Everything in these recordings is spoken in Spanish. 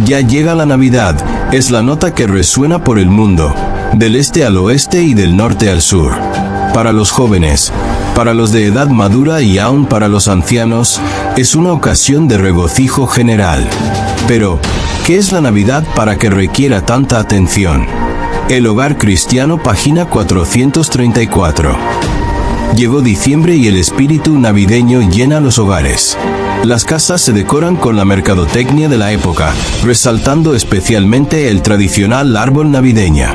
Ya llega la Navidad, es la nota que resuena por el mundo, del este al oeste y del norte al sur. Para los jóvenes, para los de edad madura y aún para los ancianos, es una ocasión de regocijo general. Pero, ¿qué es la Navidad para que requiera tanta atención? El Hogar Cristiano, página 434. Llegó diciembre y el espíritu navideño llena los hogares. Las casas se decoran con la mercadotecnia de la época, resaltando especialmente el tradicional árbol navideño.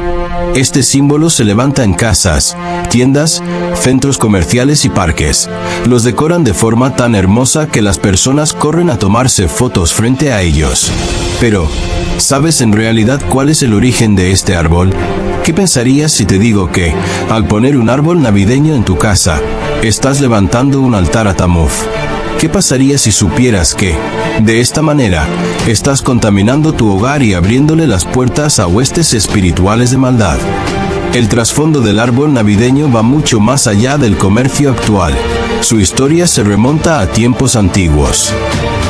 Este símbolo se levanta en casas, tiendas, centros comerciales y parques. Los decoran de forma tan hermosa que las personas corren a tomarse fotos frente a ellos. Pero, ¿sabes en realidad cuál es el origen de este árbol? ¿Qué pensarías si te digo que, al poner un árbol navideño en tu casa, estás levantando un altar a Tamuz? ¿Qué pasaría si supieras que, de esta manera, estás contaminando tu hogar y abriéndole las puertas a huestes espirituales de maldad? El trasfondo del árbol navideño va mucho más allá del comercio actual. Su historia se remonta a tiempos antiguos.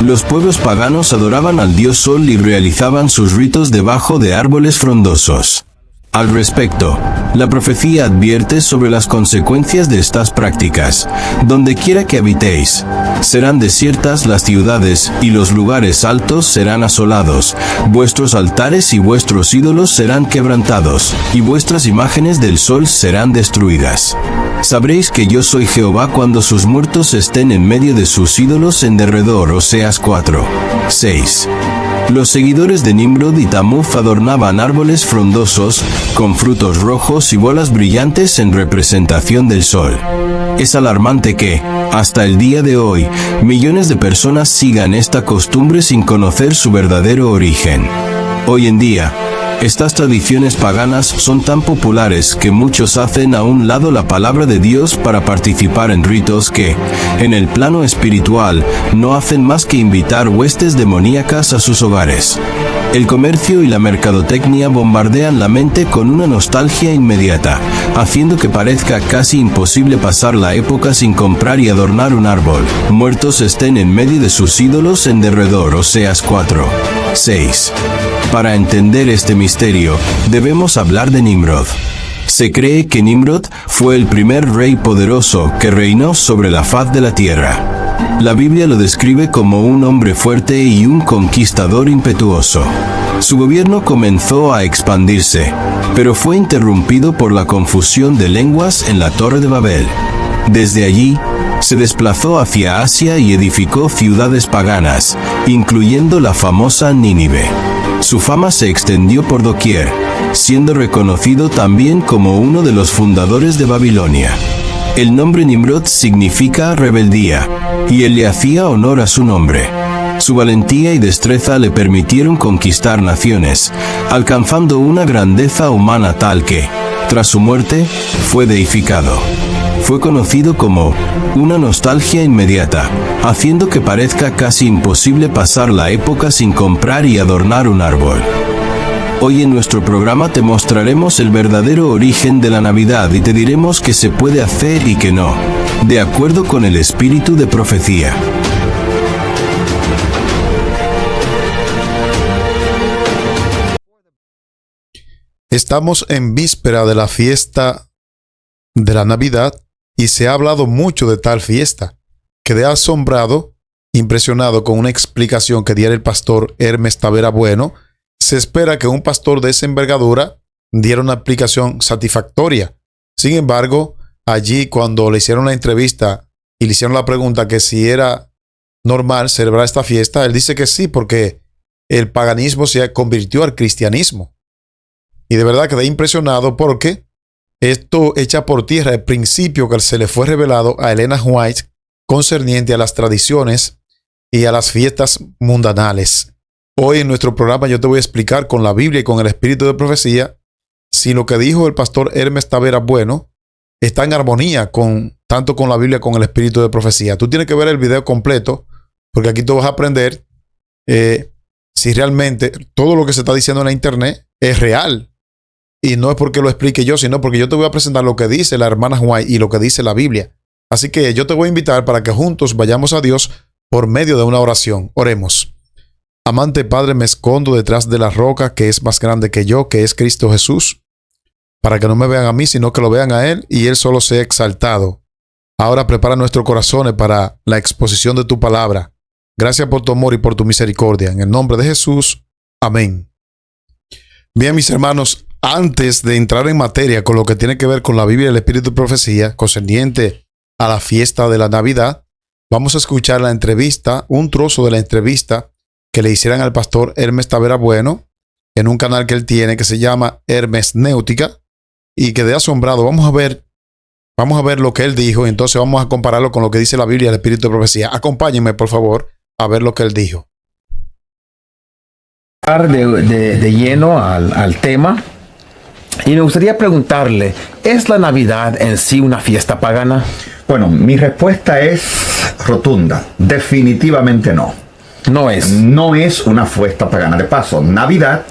Los pueblos paganos adoraban al dios Sol y realizaban sus ritos debajo de árboles frondosos. Al respecto, la profecía advierte sobre las consecuencias de estas prácticas. Donde quiera que habitéis, serán desiertas las ciudades, y los lugares altos serán asolados. Vuestros altares y vuestros ídolos serán quebrantados, y vuestras imágenes del sol serán destruidas. Sabréis que yo soy Jehová cuando sus muertos estén en medio de sus ídolos en derredor. Oseas 4, 6. Los seguidores de Nimrod y Tamuz adornaban árboles frondosos, con frutos rojos y bolas brillantes en representación del sol. Es alarmante que, hasta el día de hoy, millones de personas sigan esta costumbre sin conocer su verdadero origen. Hoy en día, estas tradiciones paganas son tan populares que muchos hacen a un lado la palabra de Dios para participar en ritos que, en el plano espiritual, no hacen más que invitar huestes demoníacas a sus hogares. El comercio y la mercadotecnia bombardean la mente con una nostalgia inmediata, haciendo que parezca casi imposible pasar la época sin comprar y adornar un árbol. Muertos estén en medio de sus ídolos en derredor. Oseas 4, 6. Para entender este misterio, debemos hablar de Nimrod. Se cree que Nimrod fue el primer rey poderoso que reinó sobre la faz de la tierra. La Biblia lo describe como un hombre fuerte y un conquistador impetuoso. Su gobierno comenzó a expandirse, pero fue interrumpido por la confusión de lenguas en la Torre de Babel. Desde allí, se desplazó hacia Asia y edificó ciudades paganas, incluyendo la famosa Nínive. Su fama se extendió por doquier, siendo reconocido también como uno de los fundadores de Babilonia. El nombre Nimrod significa rebeldía, y él le hacía honor a su nombre. Su valentía y destreza le permitieron conquistar naciones, alcanzando una grandeza humana tal que, tras su muerte, fue deificado. Fue conocido como una nostalgia inmediata, haciendo que parezca casi imposible pasar la época sin comprar y adornar un árbol. Hoy en nuestro programa te mostraremos el verdadero origen de la Navidad y te diremos qué se puede hacer y qué no, de acuerdo con el espíritu de profecía. Estamos en víspera de la fiesta de la Navidad y se ha hablado mucho de tal fiesta. Quedé asombrado, impresionado con una explicación que diera el pastor Hermes Tavera Bueno. Se espera que un pastor de esa envergadura diera una explicación satisfactoria. Sin embargo, allí cuando le hicieron la entrevista y le hicieron la pregunta que si era normal celebrar esta fiesta, él dice que sí, porque el paganismo se convirtió al cristianismo. Y de verdad quedé impresionado porque esto echa por tierra el principio que se le fue revelado a Elena White concerniente a las tradiciones y a las fiestas mundanales. Hoy en nuestro programa yo te voy a explicar con la Biblia y con el espíritu de profecía si lo que dijo el pastor Hermes Tavera Bueno está en armonía tanto con la Biblia como con el espíritu de profecía. Tú tienes que ver el video completo porque aquí tú vas a aprender si realmente todo lo que se está diciendo en la internet es real. Y no es porque lo explique yo, sino porque yo te voy a presentar lo que dice la hermana White y lo que dice la Biblia. Así que yo te voy a invitar para que juntos vayamos a Dios por medio de una oración. Oremos. Amante Padre, me escondo detrás de la roca que es más grande que yo, que es Cristo Jesús, para que no me vean a mí, sino que lo vean a Él y Él solo sea exaltado. Ahora prepara nuestros corazones para la exposición de tu palabra. Gracias por tu amor y por tu misericordia. En el nombre de Jesús. Amén. Bien, mis hermanos, antes de entrar en materia con lo que tiene que ver con la Biblia, el Espíritu y Profecía, concerniente a la fiesta de la Navidad, vamos a escuchar la entrevista, un trozo de la entrevista que le hicieran al pastor Hermes Tavera Bueno en un canal que él tiene que se llama Hermesnéutica, y quedé asombrado. Vamos a ver lo que él dijo y entonces vamos a compararlo con lo que dice la Biblia, el Espíritu de Profecía. Acompáñenme, por favor, a ver lo que él dijo. De lleno al tema, y me gustaría preguntarle, ¿es la Navidad en sí una fiesta pagana? Bueno, mi respuesta es rotunda. Definitivamente no. No es. No es una fiesta pagana. De paso, Navidad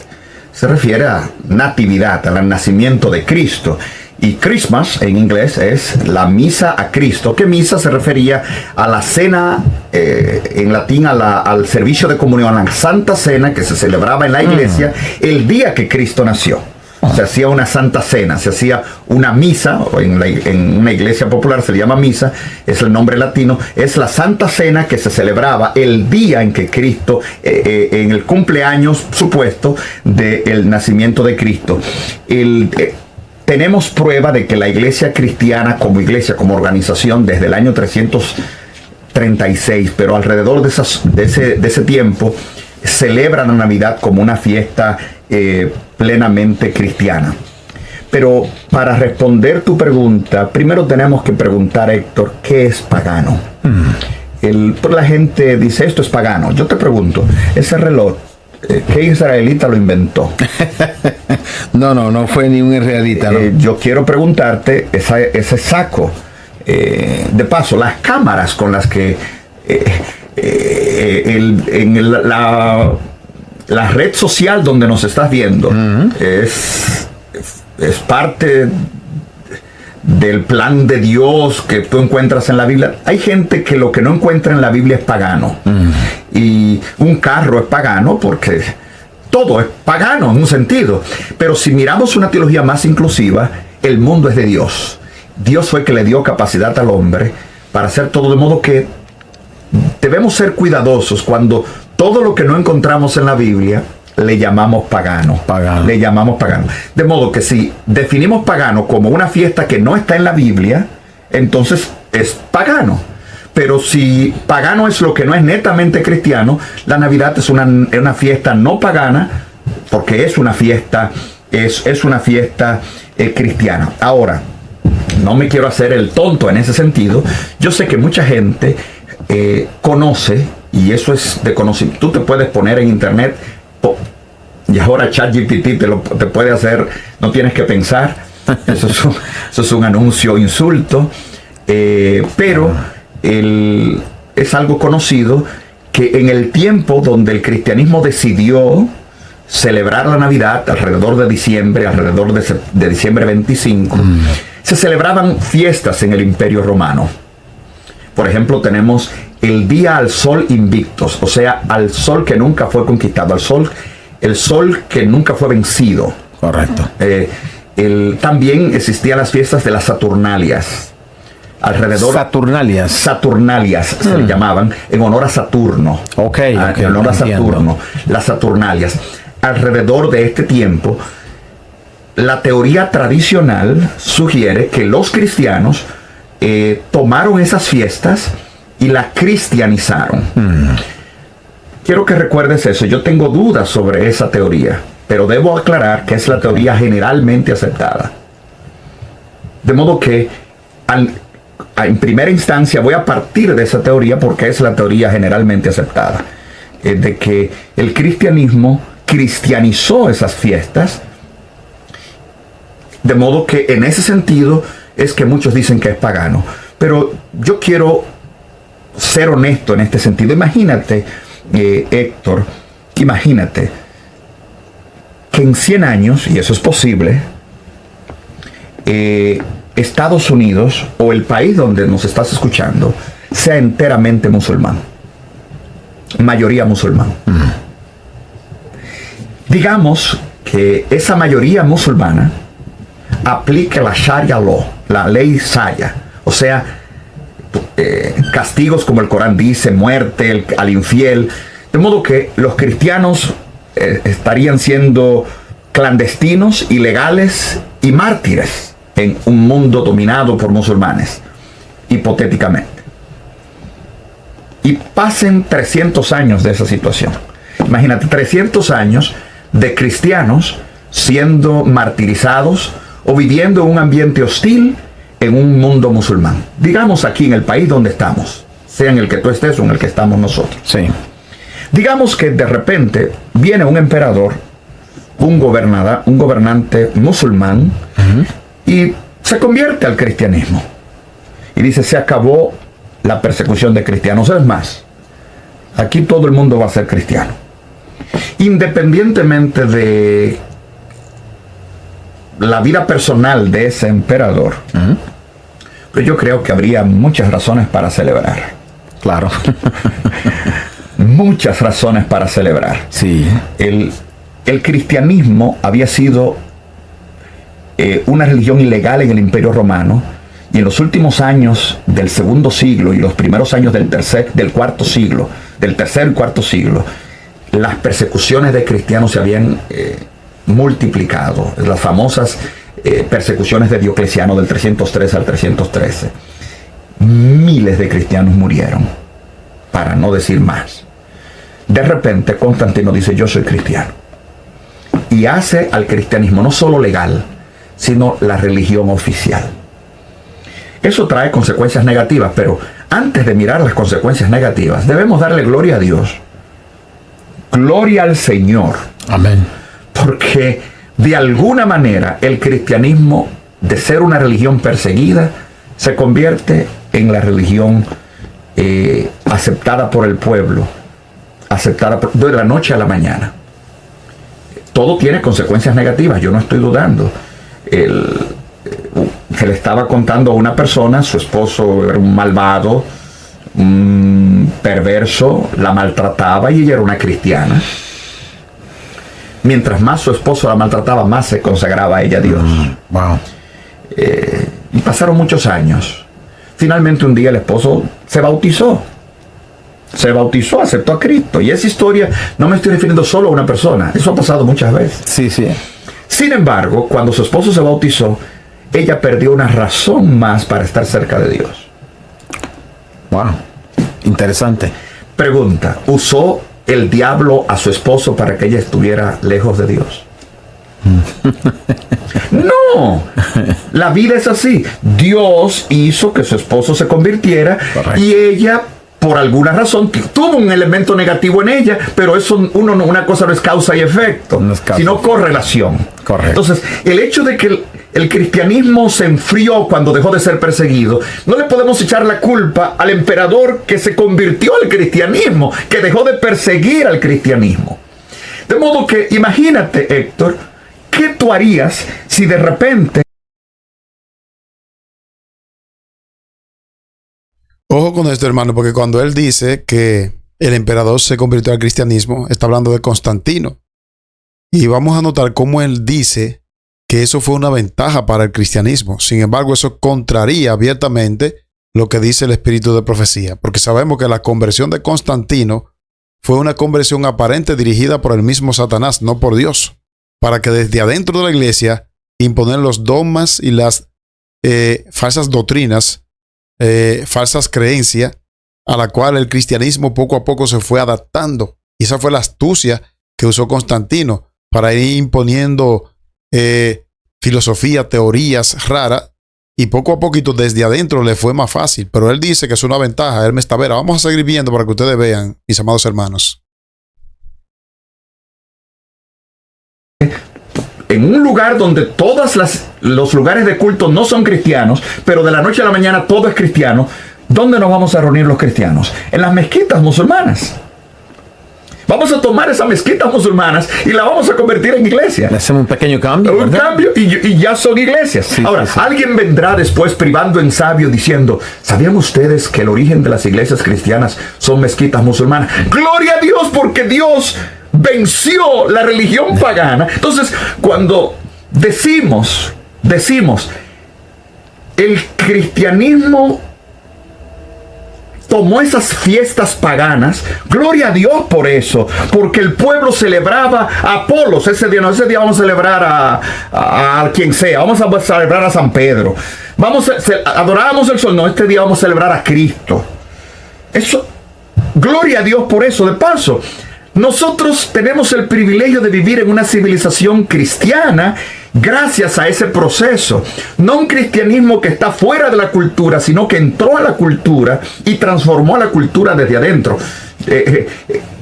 se refiere a natividad, al nacimiento de Cristo. Y Christmas en inglés es la misa a Cristo. ¿Qué misa? Se refería a la cena, en latín al servicio de comunión, a la Santa Cena que se celebraba en la iglesia el día que Cristo nació. Se hacía una Santa Cena, se hacía una misa, o en una iglesia popular se le llama misa, es el nombre latino, es la Santa Cena que se celebraba el día en que Cristo, en el cumpleaños supuesto del nacimiento de Cristo. Tenemos prueba de que la iglesia cristiana como organización, desde el año 336, pero alrededor de ese tiempo, celebra la Navidad como una fiesta plenamente cristiana. Pero para responder tu pregunta, primero tenemos que preguntar, Héctor, ¿qué es pagano? La gente dice, esto es pagano. Yo te pregunto, ese reloj, ¿qué israelita lo inventó? No fue ni un israelita. ¿No? Yo quiero preguntarte, ese saco, de paso, las cámaras con las que la red social donde nos estás viendo es parte del plan de Dios que tú encuentras en la Biblia. Hay gente que lo que no encuentra en la Biblia es pagano. Y un carro es pagano porque todo es pagano en un sentido. Pero si miramos una teología más inclusiva, el mundo es de Dios. Dios fue el que le dio capacidad al hombre para hacer todo, de modo que debemos ser cuidadosos cuando todo lo que no encontramos en la Biblia le llamamos pagano. Le llamamos pagano. De modo que si definimos pagano como una fiesta que no está en la Biblia, entonces es pagano. Pero si pagano es lo que no es netamente cristiano, la Navidad es una fiesta no pagana, porque es una fiesta, es una fiesta cristiana. Ahora, no me quiero hacer el tonto en ese sentido. Yo sé que mucha gente conoce, y eso es de conocimiento. Tú te puedes poner en internet, y ahora ChatGPT te puede hacer, no tienes que pensar. Eso es un anuncio insulto, pero es algo conocido que en el tiempo donde el cristianismo decidió celebrar la Navidad alrededor de diciembre, de diciembre 25, se celebraban fiestas en el Imperio Romano. Por ejemplo, tenemos el Día al Sol Invictus, o sea, al sol que nunca fue conquistado, el sol que nunca fue vencido. Correcto. También existían las fiestas de las Saturnalias. Saturnalias se le llamaban, en honor a Saturno. Okay, en honor a Saturno, las Saturnalias. Alrededor de este tiempo, la teoría tradicional sugiere que los cristianos tomaron esas fiestas y las cristianizaron. Quiero que recuerdes eso. Yo tengo dudas sobre esa teoría, pero debo aclarar que es la teoría generalmente aceptada. De modo que en primera instancia voy a partir de esa teoría porque es la teoría generalmente aceptada, de que el cristianismo cristianizó esas fiestas, de modo que en ese sentido es que muchos dicen que es pagano. Pero yo quiero ser honesto en este sentido. Imagínate, Héctor, imagínate que en 100 años, y eso es posible, Estados Unidos o el país donde nos estás escuchando sea enteramente musulmán, mayoría musulmán. Digamos que esa mayoría musulmana aplica la Sharia law, la ley Sharia, o sea, castigos como el Corán dice, muerte al infiel, de modo que los cristianos estarían siendo clandestinos, ilegales y mártires en un mundo dominado por musulmanes, hipotéticamente. Y pasen 300 años de esa situación. Imagínate, 300 años de cristianos siendo martirizados o viviendo en un ambiente hostil en un mundo musulmán. Digamos aquí en el país donde estamos, sea en el que tú estés o en el que estamos nosotros. Sí. Digamos que de repente viene un emperador, un gobernante musulmán, y se convierte al cristianismo. Y dice, se acabó la persecución de cristianos. Es más, aquí todo el mundo va a ser cristiano. Independientemente de la vida personal de ese emperador, pero yo creo que habría muchas razones para celebrar. Claro. Muchas razones para celebrar. Sí. El cristianismo había sido una religión ilegal en el Imperio Romano, y en los últimos años del segundo siglo y los primeros años del tercer y cuarto siglo, las persecuciones de cristianos se habían multiplicado. Las famosas persecuciones de Diocleciano del 303 al 313. Miles de cristianos murieron, para no decir más. De repente Constantino dice, yo soy cristiano, y hace al cristianismo no solo legal, sino la religión oficial. Eso trae consecuencias negativas, pero antes de mirar las consecuencias negativas, debemos darle gloria a Dios. Gloria al Señor. Amén. Porque de alguna manera el cristianismo, de ser una religión perseguida, se convierte en la religión aceptada por el pueblo, de la noche a la mañana. Todo tiene consecuencias negativas, yo no estoy dudando. Se le estaba contando a una persona, su esposo era un malvado, un perverso, la maltrataba, y ella era una cristiana. Mientras más su esposo la maltrataba, más se consagraba a ella a Dios. Wow. Y pasaron muchos años. Finalmente un día el esposo se bautizó, aceptó a Cristo. Y esa historia no me estoy refiriendo solo a una persona, eso ha pasado muchas veces. Sí, sí. Sin embargo, cuando su esposo se bautizó, ella perdió una razón más para estar cerca de Dios. Wow. Interesante. Pregunta, ¿usó el diablo a su esposo para que ella estuviera lejos de Dios? No, la vida es así. Dios hizo que su esposo se convirtiera. Correcto. Y ella, por alguna razón, tuvo un elemento negativo en ella, pero eso una cosa no es causa y efecto, sino correlación. Correcto. Entonces, el hecho de que el cristianismo se enfrió cuando dejó de ser perseguido, no le podemos echar la culpa al emperador que se convirtió al cristianismo, que dejó de perseguir al cristianismo. De modo que, imagínate, Héctor, ¿qué tú harías si de repente... Ojo con esto, hermano, porque cuando él dice que el emperador se convirtió al cristianismo, está hablando de Constantino. Y vamos a notar cómo él dice que eso fue una ventaja para el cristianismo. Sin embargo, eso contraría abiertamente lo que dice el espíritu de profecía, porque sabemos que la conversión de Constantino fue una conversión aparente dirigida por el mismo Satanás, no por Dios, para que desde adentro de la iglesia imponer los dogmas y las falsas doctrinas, falsas creencias, a la cual el cristianismo poco a poco se fue adaptando. Y esa fue la astucia que usó Constantino para ir imponiendo filosofía, teorías raras, y poco a poquito desde adentro le fue más fácil. Pero él dice que es una ventaja. Hermes Tavera, vamos a seguir viendo para que ustedes vean, mis amados hermanos. En un lugar donde todos los lugares de culto no son cristianos, pero de la noche a la mañana todo es cristiano, ¿dónde nos vamos a reunir los cristianos? En las mezquitas musulmanas. Vamos a tomar esas mezquitas musulmanas y la vamos a convertir en iglesia. Hacemos un pequeño cambio. Un cambio y ya son iglesias. Sí, ahora, sí. Alguien vendrá después privando en sabio diciendo, ¿sabían ustedes que el origen de las iglesias cristianas son mezquitas musulmanas? ¡Gloria a Dios! Porque Dios venció la religión pagana. Entonces, cuando decimos, el cristianismo tomó esas fiestas paganas, gloria a Dios por eso, porque el pueblo celebraba a Apolos, ese día vamos a celebrar a quien sea, vamos a celebrar a San Pedro, adorábamos el sol, no, este día vamos a celebrar a Cristo. Eso, gloria a Dios por eso. De paso, nosotros tenemos el privilegio de vivir en una civilización cristiana gracias a ese proceso. No un cristianismo que está fuera de la cultura, sino que entró a la cultura y transformó a la cultura desde adentro.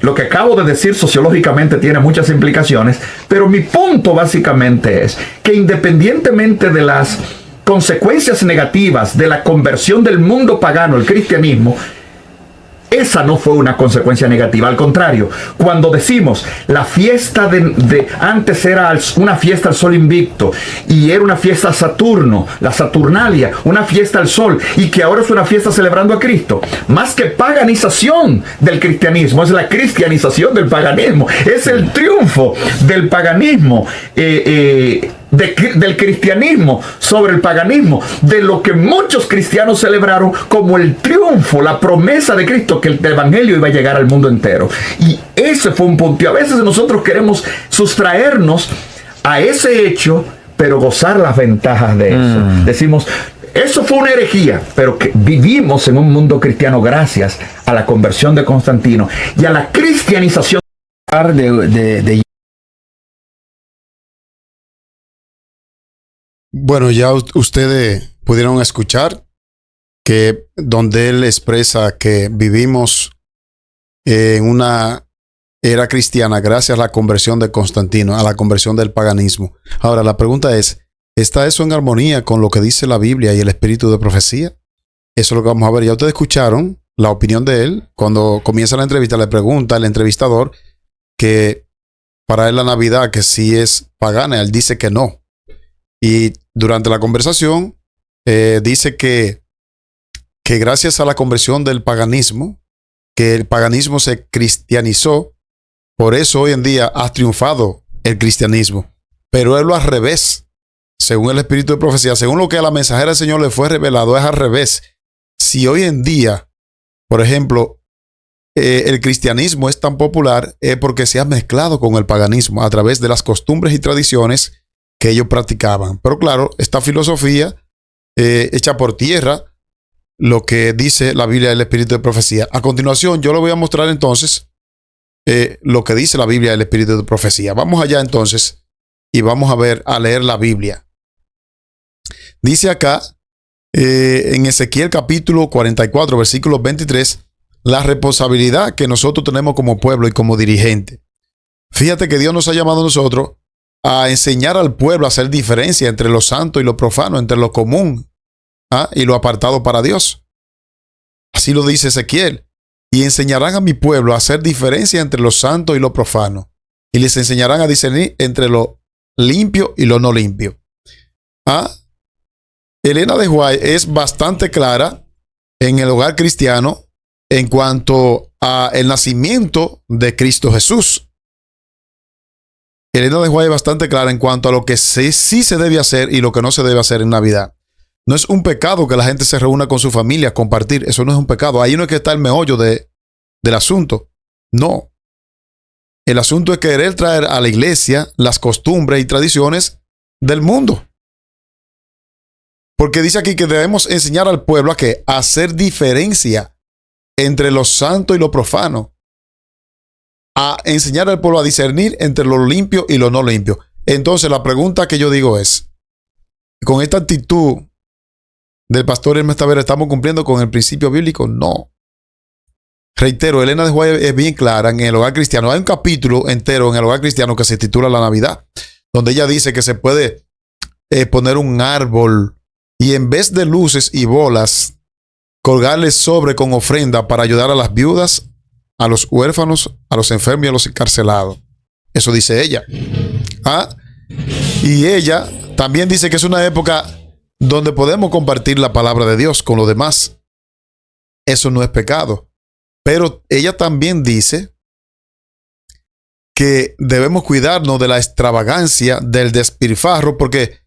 Lo que acabo de decir sociológicamente tiene muchas implicaciones, pero mi punto básicamente es que independientemente de las consecuencias negativas de la conversión del mundo pagano al cristianismo, esa no fue una consecuencia negativa. Al contrario, cuando decimos la fiesta de antes era una fiesta al sol invicto y era una fiesta a Saturno, la Saturnalia, una fiesta al sol, y que ahora es una fiesta celebrando a Cristo, más que paganización del cristianismo, es la cristianización del paganismo, es el triunfo del paganismo, del cristianismo sobre el paganismo, de lo que muchos cristianos celebraron como el triunfo, la promesa de Cristo, que el evangelio iba a llegar al mundo entero. Y ese fue un punto. Y a veces nosotros queremos sustraernos a ese hecho, pero gozar las ventajas de eso. Decimos, eso fue una herejía, pero que vivimos en un mundo cristiano gracias a la conversión de Constantino y a la cristianización de Bueno, ya ustedes pudieron escuchar que donde él expresa que vivimos en una era cristiana gracias a la conversión de Constantino, a la conversión del paganismo. Ahora, la pregunta es, ¿está eso en armonía con lo que dice la Biblia y el espíritu de profecía? Eso es lo que vamos a ver. Ya ustedes escucharon la opinión de él. Cuando comienza la entrevista, le pregunta al entrevistador que para él la Navidad, que sí es pagana, él dice que no. Y durante la conversación dice que gracias a la conversión del paganismo, que el paganismo se cristianizó, por eso hoy en día ha triunfado el cristianismo. Pero él lo al revés, según el espíritu de profecía, según lo que a la mensajera del Señor le fue revelado, es al revés. Si hoy en día, por ejemplo, el cristianismo es tan popular, es porque se ha mezclado con el paganismo a través de las costumbres y tradiciones que ellos practicaban. Pero claro, esta filosofía echa por tierra lo que dice la Biblia del Espíritu de Profecía. A continuación, yo le voy a mostrar entonces lo que dice la Biblia del Espíritu de Profecía. Vamos allá entonces y vamos a leer la Biblia. Dice acá, en Ezequiel capítulo 44, versículo 23, la responsabilidad que nosotros tenemos como pueblo y como dirigente. Fíjate que Dios nos ha llamado a nosotros a enseñar al pueblo a hacer diferencia entre lo santo y lo profano, entre lo común y lo apartado para Dios. Así lo dice Ezequiel. Y enseñarán a mi pueblo a hacer diferencia entre lo santo y lo profano. Y les enseñarán a discernir entre lo limpio y lo no limpio. Elena de White es bastante clara en el hogar cristiano en cuanto a el nacimiento de Cristo Jesús. Elena de White es bastante clara en cuanto a lo que sí se debe hacer y lo que no se debe hacer en Navidad. No es un pecado que la gente se reúna con su familia a compartir. Eso no es un pecado. Ahí no es que está el meollo del asunto. No. El asunto es querer traer a la iglesia las costumbres y tradiciones del mundo. Porque dice aquí que debemos enseñar al pueblo a hacer diferencia entre lo santo y lo profano. A enseñar al pueblo a discernir entre lo limpio y lo no limpio. Entonces la pregunta que yo digo es, ¿con esta actitud del pastor Hermes Taveras estamos cumpliendo con el principio bíblico? No. Reitero, Elena de White es bien clara en el hogar cristiano. Hay un capítulo entero en el hogar cristiano que se titula La Navidad, donde ella dice que se puede poner un árbol y en vez de luces y bolas, colgarles sobre con ofrenda para ayudar a las viudas, a los huérfanos, a los enfermos y a los encarcelados. Eso dice ella. Y ella también dice que es una época donde podemos compartir la palabra de Dios con los demás. Eso no es pecado. Pero ella también dice que debemos cuidarnos de la extravagancia, del despilfarro, porque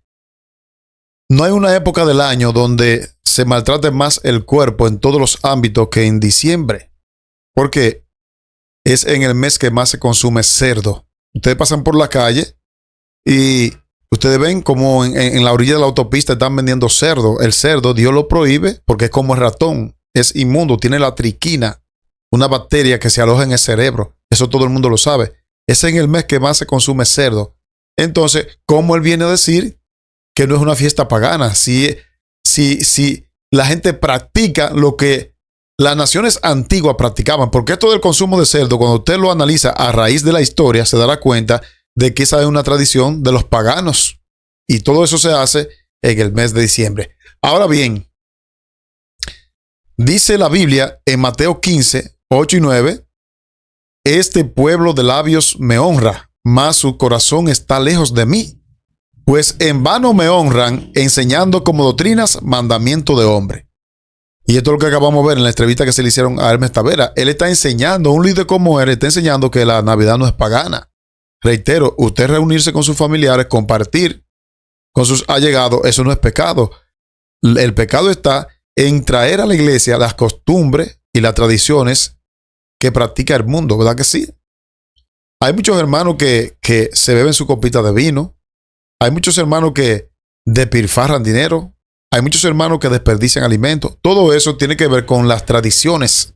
no hay una época del año donde se maltrate más el cuerpo en todos los ámbitos que en diciembre, porque es en el mes que más se consume cerdo. Ustedes pasan por la calle y ustedes ven como en la orilla de la autopista están vendiendo cerdo. El cerdo, Dios lo prohíbe porque es como el ratón, es inmundo, tiene la triquina, una bacteria que se aloja en el cerebro. Eso todo el mundo lo sabe. Es en el mes que más se consume cerdo. Entonces, ¿cómo él viene a decir que no es una fiesta pagana? Si la gente practica lo que las naciones antiguas practicaban, porque esto del consumo de cerdo, cuando usted lo analiza a raíz de la historia, se dará cuenta de que esa es una tradición de los paganos. Y todo eso se hace en el mes de diciembre. Ahora bien, dice la Biblia en Mateo 15, 8 y 9, este pueblo de labios me honra, mas su corazón está lejos de mí. Pues en vano me honran, enseñando como doctrinas mandamiento de hombre. Y esto es lo que acabamos de ver en la entrevista que se le hicieron a Hermes Tavera. Él está enseñando, un líder como él, está enseñando que la Navidad no es pagana. Reitero, usted reunirse con sus familiares, compartir con sus allegados, eso no es pecado. El pecado está en traer a la iglesia las costumbres y las tradiciones que practica el mundo, ¿verdad que sí? Hay muchos hermanos que se beben su copita de vino. Hay muchos hermanos que despilfarran dinero. Hay muchos hermanos que desperdician alimentos. Todo eso tiene que ver con las tradiciones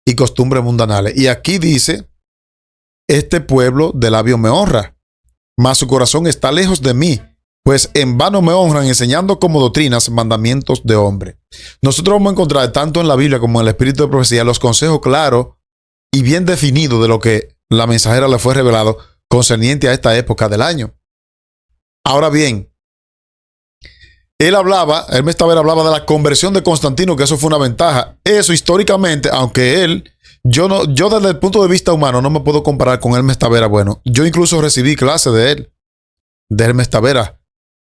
y costumbres mundanales. Y aquí dice, este pueblo de labios me honra, mas su corazón está lejos de mí, pues en vano me honran enseñando como doctrinas mandamientos de hombre. Nosotros vamos a encontrar tanto en la Biblia como en el Espíritu de Profecía los consejos claros y bien definidos de lo que la mensajera le fue revelado concerniente a esta época del año. Ahora bien, Hermes Tavera hablaba de la conversión de Constantino, que eso fue una ventaja. Eso históricamente, aunque yo desde el punto de vista humano no me puedo comparar con Hermes Tavera. Bueno, yo incluso recibí clase de Hermes Tavera.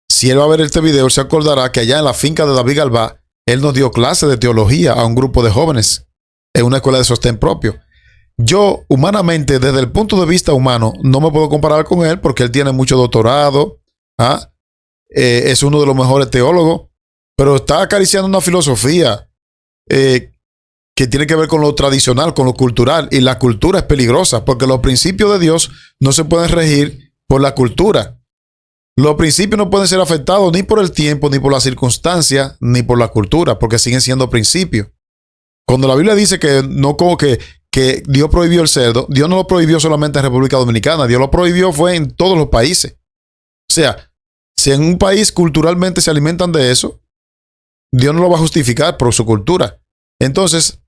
Si él va a ver este video, él se acordará que allá en la finca de David Galvá, él nos dio clase de teología a un grupo de jóvenes en una escuela de sostén propio. Yo, humanamente, desde el punto de vista humano, no me puedo comparar con él porque él tiene mucho doctorado, es uno de los mejores teólogos, pero está acariciando una filosofía que tiene que ver con lo tradicional, con lo cultural, y la cultura es peligrosa porque los principios de Dios no se pueden regir por la cultura. Los principios no pueden ser afectados ni por el tiempo, ni por las circunstancias, ni por la cultura, porque siguen siendo principios. Cuando la Biblia dice que no como que Dios prohibió el cerdo, Dios no lo prohibió solamente en República Dominicana, Dios lo prohibió fue en todos los países. O sea, si en un país culturalmente se alimentan de eso, Dios no lo va a justificar por su cultura. Entonces,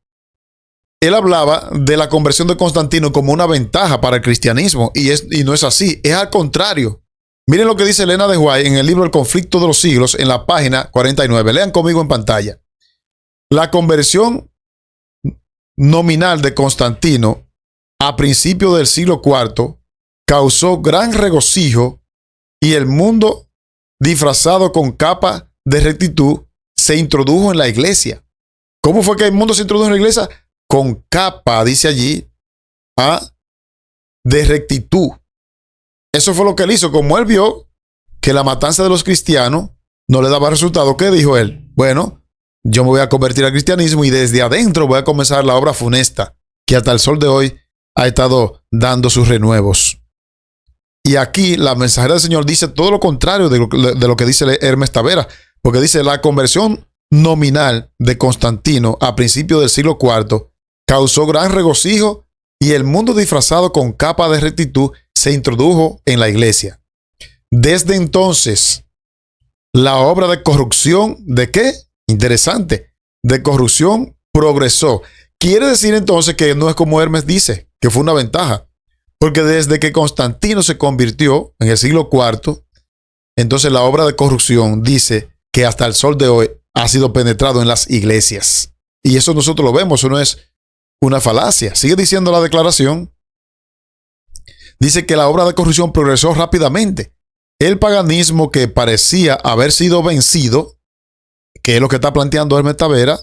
él hablaba de la conversión de Constantino como una ventaja para el cristianismo, y no es así, es al contrario. Miren lo que dice Elena de White en el libro El conflicto de los siglos, en la página 49. Lean conmigo en pantalla. La conversión nominal de Constantino a principios del siglo IV causó gran regocijo y el mundo disfrazado con capa de rectitud se introdujo en la iglesia. ¿Cómo fue que el mundo se introdujo en la iglesia? Con capa, dice allí, de rectitud. Eso fue lo que él hizo. Como él vio que la matanza de los cristianos no le daba resultado, ¿qué dijo él? Bueno, yo me voy a convertir al cristianismo y desde adentro voy a comenzar la obra funesta que hasta el sol de hoy ha estado dando sus renuevos. Y aquí la mensajera del Señor dice todo lo contrario de lo que dice Hermes Tavera, porque dice la conversión nominal de Constantino a principios del siglo IV causó gran regocijo y el mundo disfrazado con capa de rectitud se introdujo en la iglesia. Desde entonces, la obra de corrupción, ¿de qué? Interesante, de corrupción progresó. Quiere decir entonces que no es como Hermes dice, que fue una ventaja, porque desde que Constantino se convirtió en el siglo IV, entonces la obra de corrupción dice que hasta el sol de hoy ha sido penetrado en las iglesias. Y eso nosotros lo vemos, eso no es una falacia. Sigue diciendo la declaración. Dice que la obra de corrupción progresó rápidamente. El paganismo que parecía haber sido vencido, que es lo que está planteando Hermes Tavera,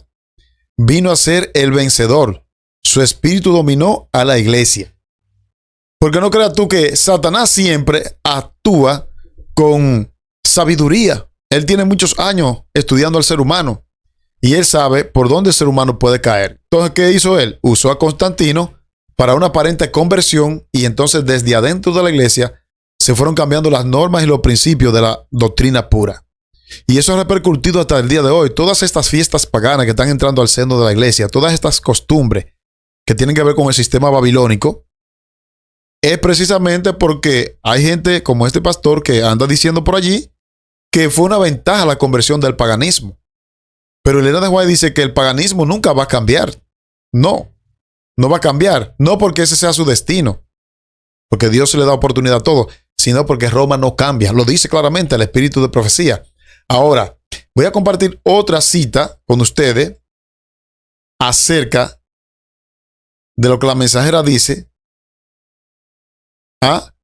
vino a ser el vencedor. Su espíritu dominó a la iglesia. Porque no creas tú que Satanás siempre actúa con sabiduría. Él tiene muchos años estudiando al ser humano y él sabe por dónde el ser humano puede caer. Entonces, ¿qué hizo él? Usó a Constantino para una aparente conversión y entonces desde adentro de la iglesia se fueron cambiando las normas y los principios de la doctrina pura. Y eso ha repercutido hasta el día de hoy. Todas estas fiestas paganas que están entrando al seno de la iglesia, todas estas costumbres que tienen que ver con el sistema babilónico, es precisamente porque hay gente como este pastor que anda diciendo por allí que fue una ventaja la conversión del paganismo. Pero Elena de White dice que el paganismo nunca va a cambiar. No va a cambiar. No porque ese sea su destino, porque Dios se le da oportunidad a todo, sino porque Roma no cambia. Lo dice claramente el espíritu de profecía. Ahora, voy a compartir otra cita con ustedes acerca de lo que la mensajera dice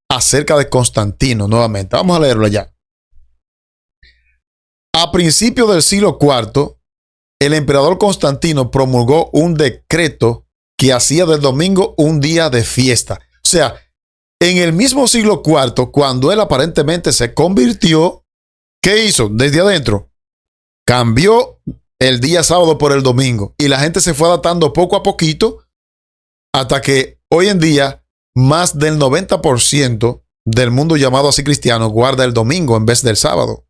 acerca de Constantino nuevamente. Vamos a leerlo allá. A principios del siglo IV, el emperador Constantino promulgó un decreto que hacía del domingo un día de fiesta. O sea, en el mismo siglo IV, cuando él aparentemente se convirtió, ¿qué hizo? Desde adentro, cambió el día sábado por el domingo y la gente se fue adaptando poco a poquito hasta que hoy en día más del 90% del mundo llamado así cristiano guarda el domingo en vez del sábado.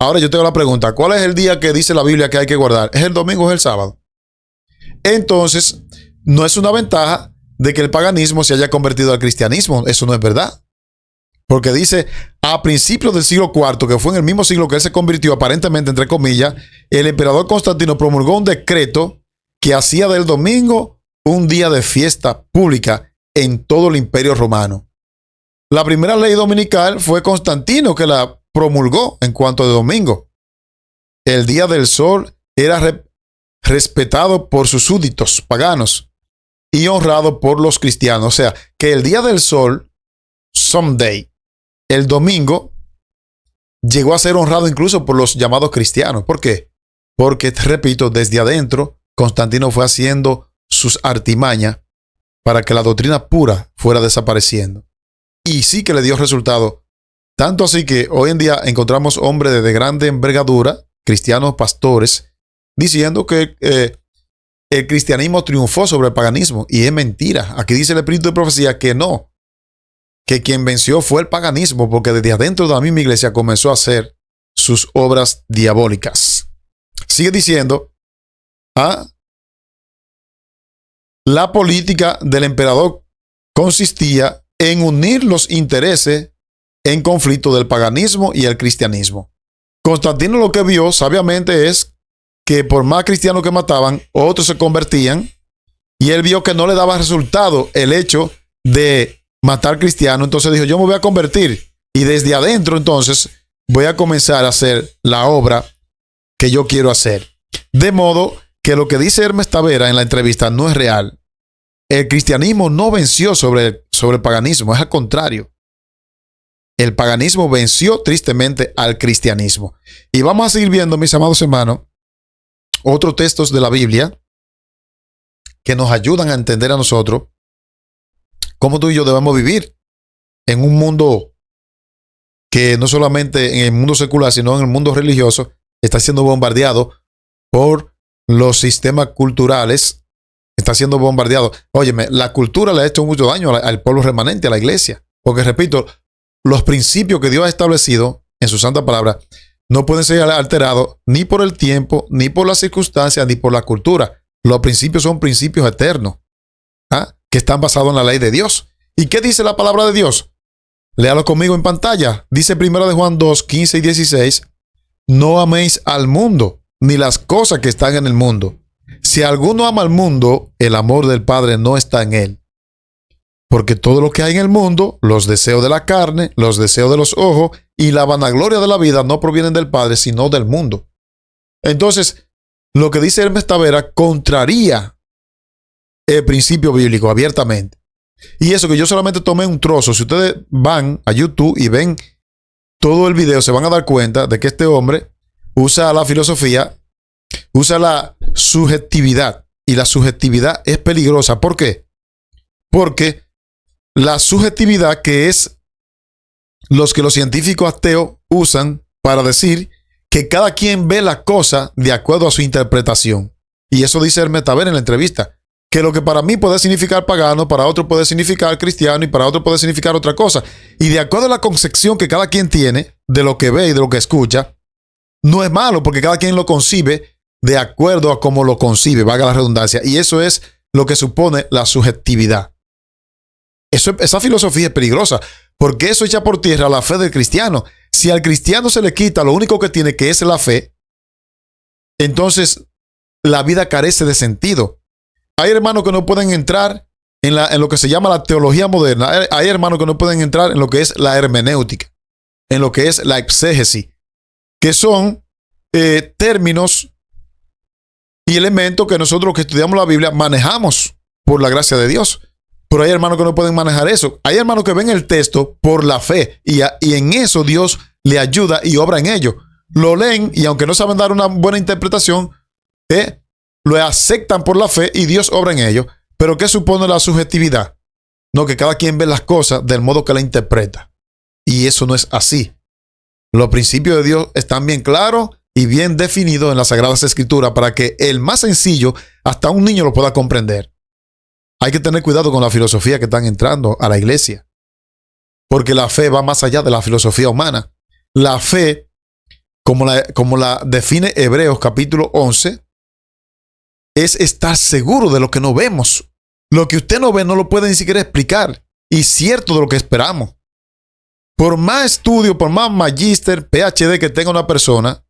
Ahora yo tengo la pregunta, ¿cuál es el día que dice la Biblia que hay que guardar? ¿Es el domingo o es el sábado? Entonces, no es una ventaja de que el paganismo se haya convertido al cristianismo. Eso no es verdad. Porque dice, a principios del siglo IV, que fue en el mismo siglo que él se convirtió, aparentemente, entre comillas, el emperador Constantino promulgó un decreto que hacía del domingo un día de fiesta pública en todo el imperio romano. La primera ley dominical fue Constantino que la promulgó en cuanto de domingo. El día del sol era respetado por sus súbditos paganos y honrado por los cristianos. O sea, que el día del sol, Sunday, el domingo, llegó a ser honrado incluso por los llamados cristianos. ¿Por qué? Porque, repito, desde adentro, Constantino fue haciendo sus artimañas para que la doctrina pura fuera desapareciendo. Y sí que le dio resultado. Tanto así que hoy en día encontramos hombres de grande envergadura, cristianos pastores, diciendo que el cristianismo triunfó sobre el paganismo. Y es mentira. Aquí dice el espíritu de profecía que no. Que quien venció fue el paganismo, porque desde adentro de la misma iglesia comenzó a hacer sus obras diabólicas. Sigue diciendo, la política del emperador consistía en unir los intereses en conflicto del paganismo y el cristianismo. Constantino lo que vio sabiamente es que por más cristianos que mataban, otros se convertían, y él vio que no le daba resultado el hecho de matar cristianos. Entonces dijo, yo me voy a convertir y desde adentro entonces voy a comenzar a hacer la obra que yo quiero hacer. De modo que lo que dice Hermes Tavera en la entrevista no es real. El cristianismo no venció sobre el paganismo, es al contrario. El paganismo venció tristemente al cristianismo. Y vamos a seguir viendo, mis amados hermanos, otros textos de la Biblia que nos ayudan a entender a nosotros cómo tú y yo debemos vivir en un mundo que no solamente en el mundo secular, sino en el mundo religioso, está siendo bombardeado por los sistemas culturales, está siendo bombardeado. Óyeme, la cultura le ha hecho mucho daño al pueblo remanente, a la iglesia, porque repito, los principios que Dios ha establecido en su santa palabra no pueden ser alterados ni por el tiempo, ni por las circunstancias, ni por la cultura. Los principios son principios eternos, que están basados en la ley de Dios. ¿Y qué dice la palabra de Dios? Léalo conmigo en pantalla. Dice 1 Juan 2, 15 y 16. No améis al mundo, ni las cosas que están en el mundo. Si alguno ama al mundo, el amor del Padre no está en él. Porque todo lo que hay en el mundo, los deseos de la carne, los deseos de los ojos y la vanagloria de la vida no provienen del Padre, sino del mundo. Entonces, lo que dice Hermes Tavera contraría el principio bíblico abiertamente. Y eso que yo solamente tomé un trozo. Si ustedes van a YouTube y ven todo el video, se van a dar cuenta de que este hombre usa la filosofía, usa la subjetividad. Y la subjetividad es peligrosa. ¿Por qué? Porque la subjetividad, que es los que los científicos ateos usan para decir que cada quien ve la cosa de acuerdo a su interpretación. Y eso dice el Metaver en la entrevista, que lo que para mí puede significar pagano, para otro puede significar cristiano y para otro puede significar otra cosa. Y de acuerdo a la concepción que cada quien tiene de lo que ve y de lo que escucha, no es malo porque cada quien lo concibe de acuerdo a cómo lo concibe, valga la redundancia. Y eso es lo que supone la subjetividad. Esa filosofía es peligrosa porque eso echa por tierra la fe del cristiano. Si al cristiano se le quita lo único que tiene, que es la fe, entonces la vida carece de sentido. Hay hermanos que no pueden entrar en lo que se llama la teología moderna. Hay hermanos que no pueden entrar en lo que es la hermenéutica, en lo que es la exégesis, que son términos y elementos que nosotros que estudiamos la Biblia manejamos por la gracia de Dios. Pero hay hermanos que no pueden manejar eso. Hay hermanos que ven el texto por la fe y en eso Dios le ayuda y obra en ello. Lo leen y aunque no saben dar una buena interpretación, lo aceptan por la fe y Dios obra en ello. Pero ¿qué supone la subjetividad? No, que cada quien ve las cosas del modo que la interpreta. Y eso no es así. Los principios de Dios están bien claros y bien definidos en las Sagradas Escrituras para que el más sencillo, hasta un niño lo pueda comprender. Hay que tener cuidado con la filosofía que están entrando a la iglesia, porque la fe va más allá de la filosofía humana. La fe, como la define Hebreos capítulo 11, es estar seguro de lo que no vemos. Lo que usted no ve no lo puede ni siquiera explicar, y cierto de lo que esperamos. Por más estudio, por más magíster, PhD que tenga una persona,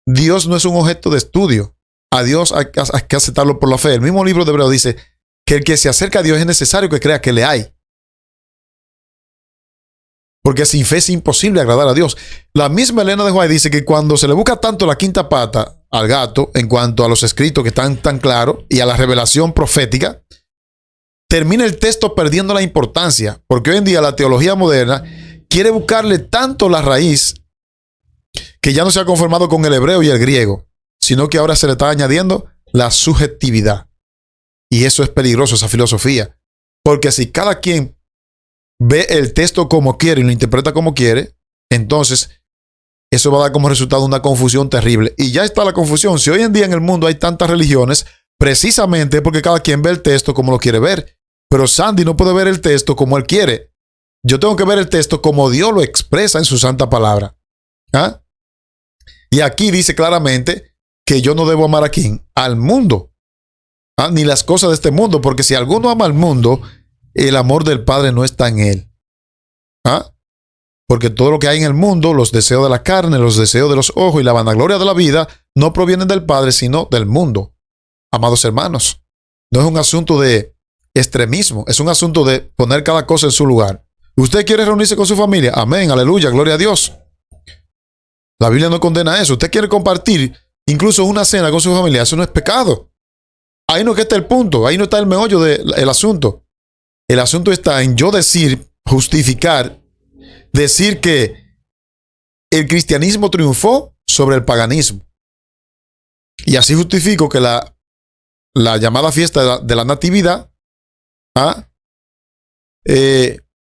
Dios no es un objeto de estudio. A Dios hay que aceptarlo por la fe. El mismo libro de Hebreos dice que el que se acerca a Dios es necesario que crea que le hay. Porque sin fe es imposible agradar a Dios. La misma Elena de White dice que cuando se le busca tanto la quinta pata al gato en cuanto a los escritos que están tan claros y a la revelación profética, termina el texto perdiendo la importancia. Porque hoy en día la teología moderna quiere buscarle tanto la raíz que ya no se ha conformado con el hebreo y el griego, sino que ahora se le está añadiendo la subjetividad. Y eso es peligroso, esa filosofía. Porque si cada quien ve el texto como quiere y lo interpreta como quiere, entonces eso va a dar como resultado una confusión terrible. Y ya está la confusión. Si hoy en día en el mundo hay tantas religiones, precisamente porque cada quien ve el texto como lo quiere ver. Pero Sandy no puede ver el texto como él quiere. Yo tengo que ver el texto como Dios lo expresa en su santa palabra. ¿Ah? Y aquí dice claramente que yo no debo amar a quién, al mundo. Ni las cosas de este mundo, porque si alguno ama al mundo, el amor del Padre no está en él. Porque todo lo que hay en el mundo, los deseos de la carne, los deseos de los ojos y la vanagloria de la vida, no provienen del Padre, sino del mundo. Amados hermanos, no es un asunto de extremismo, es un asunto de poner cada cosa en su lugar. ¿Usted quiere reunirse con su familia? Amén, aleluya, gloria a Dios. La Biblia no condena eso. ¿Usted quiere compartir incluso una cena con su familia? Eso no es pecado. Ahí no está el punto, ahí no está el meollo del asunto. El asunto está en yo decir, justificar, decir que el cristianismo triunfó sobre el paganismo. Y así justifico que la llamada fiesta de la Natividad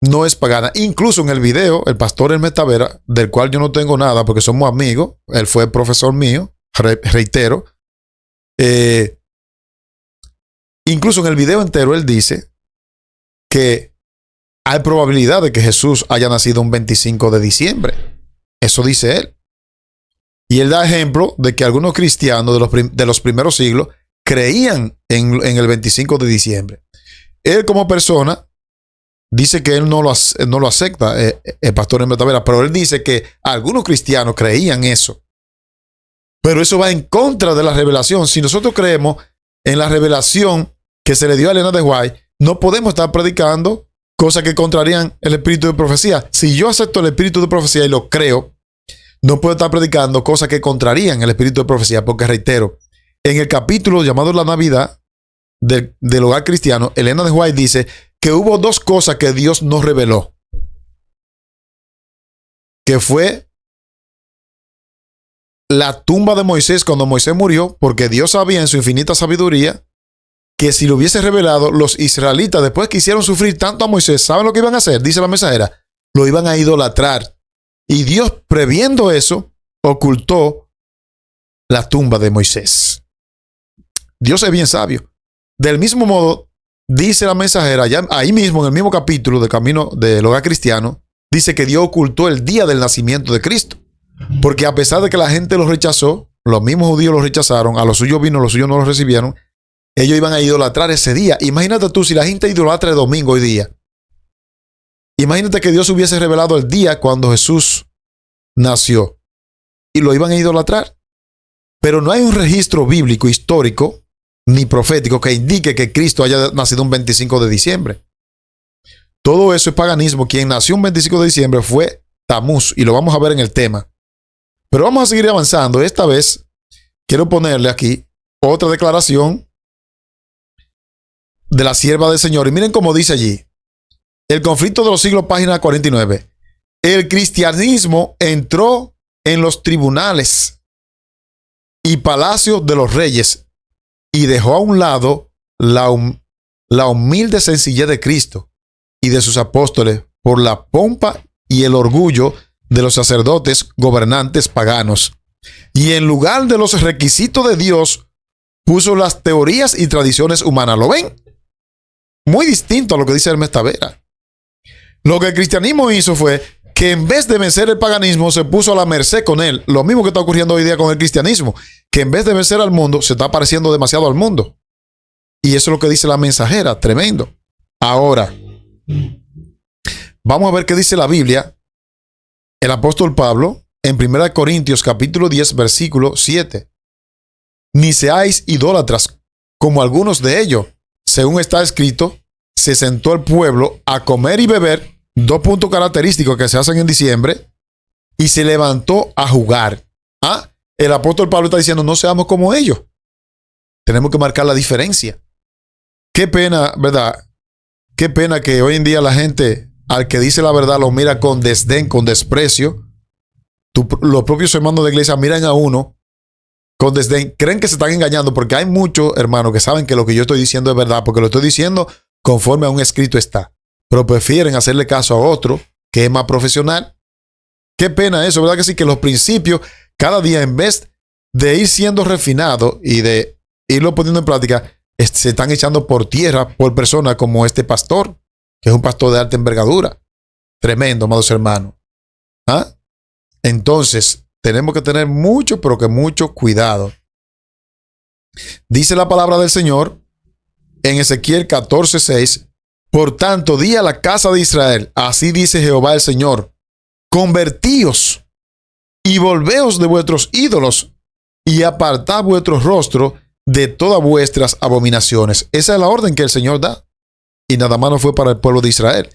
no es pagana. Incluso en el video, el pastor Hermes Tavera, del cual yo no tengo nada porque somos amigos, él fue profesor mío, reitero, incluso en el video entero él dice que hay probabilidad de que Jesús haya nacido un 25 de diciembre. Eso dice él. Y él da ejemplo de que algunos cristianos de los primeros siglos creían en el 25 de diciembre. Él como persona dice que él no lo acepta, el pastor Hermes Tavera, pero él dice que algunos cristianos creían eso. Pero eso va en contra de la revelación. Si nosotros creemos en la revelación que se le dio a Elena de White, no podemos estar predicando cosas que contrarían el espíritu de profecía. Si yo acepto el espíritu de profecía y lo creo, no puedo estar predicando cosas que contrarían el espíritu de profecía, porque reitero, en el capítulo llamado La Navidad del hogar cristiano, Elena de White dice que hubo dos cosas que Dios nos reveló, que fue la tumba de Moisés cuando Moisés murió, porque Dios sabía en su infinita sabiduría que si lo hubiese revelado, los israelitas, después que hicieron sufrir tanto a Moisés, ¿saben lo que iban a hacer? Dice la mensajera, lo iban a idolatrar. Y Dios, previendo eso, ocultó la tumba de Moisés. Dios es bien sabio. Del mismo modo, dice la mensajera, ya ahí mismo, en el mismo capítulo de Camino del Hogar Cristiano, dice que Dios ocultó el día del nacimiento de Cristo. Porque a pesar de que la gente los rechazó, los mismos judíos los rechazaron, a los suyos vino, los suyos no los recibieron, ellos iban a idolatrar ese día. Imagínate tú, si la gente idolatra el domingo hoy día. Imagínate que Dios hubiese revelado el día cuando Jesús nació y lo iban a idolatrar. Pero no hay un registro bíblico, histórico, ni profético que indique que Cristo haya nacido un 25 de diciembre. Todo eso es paganismo. Quien nació un 25 de diciembre fue Tamuz, y lo vamos a ver en el tema. Pero vamos a seguir avanzando. Esta vez quiero ponerle aquí otra declaración de la sierva del Señor. Y miren cómo dice allí. El conflicto de los siglos, página 49. El cristianismo entró en los tribunales y palacios de los reyes y dejó a un lado la humilde sencillez de Cristo y de sus apóstoles por la pompa y el orgullo de los sacerdotes gobernantes paganos. Y en lugar de los requisitos de Dios, puso las teorías y tradiciones humanas. ¿Lo ven? Muy distinto a lo que dice Hermes Tavera. Lo que el cristianismo hizo fue que en vez de vencer el paganismo, se puso a la merced con él. Lo mismo que está ocurriendo hoy día con el cristianismo, que en vez de vencer al mundo, se está pareciendo demasiado al mundo. Y eso es lo que dice la mensajera. Tremendo. Ahora, vamos a ver qué dice la Biblia. El apóstol Pablo, en 1 Corintios capítulo 10, versículo 7. Ni seáis idólatras, como algunos de ellos. Según está escrito, se sentó el pueblo a comer y beber, dos puntos característicos que se hacen en diciembre, y se levantó a jugar. El apóstol Pablo está diciendo, no seamos como ellos. Tenemos que marcar la diferencia. Qué pena, ¿verdad? Qué pena que hoy en día la gente, al que dice la verdad, lo mira con desdén, con desprecio. Los propios hermanos de la iglesia miran a uno con desdén, creen que se están engañando, porque hay muchos hermanos que saben que lo que yo estoy diciendo es verdad, porque lo estoy diciendo conforme a un escrito está, pero prefieren hacerle caso a otro que es más profesional. Qué pena eso, ¿verdad que sí? Que los principios, cada día, en vez de ir siendo refinados y de irlo poniendo en práctica, se están echando por tierra por personas como este pastor, que es un pastor de alta envergadura. Tremendo, amados hermanos. Entonces, tenemos que tener mucho, pero que mucho cuidado. Dice la palabra del Señor en Ezequiel 14:6. Por tanto, di a la casa de Israel, así dice Jehová el Señor, convertíos y volveos de vuestros ídolos y apartad vuestro rostro de todas vuestras abominaciones. Esa es la orden que el Señor da. Y nada más no fue para el pueblo de Israel.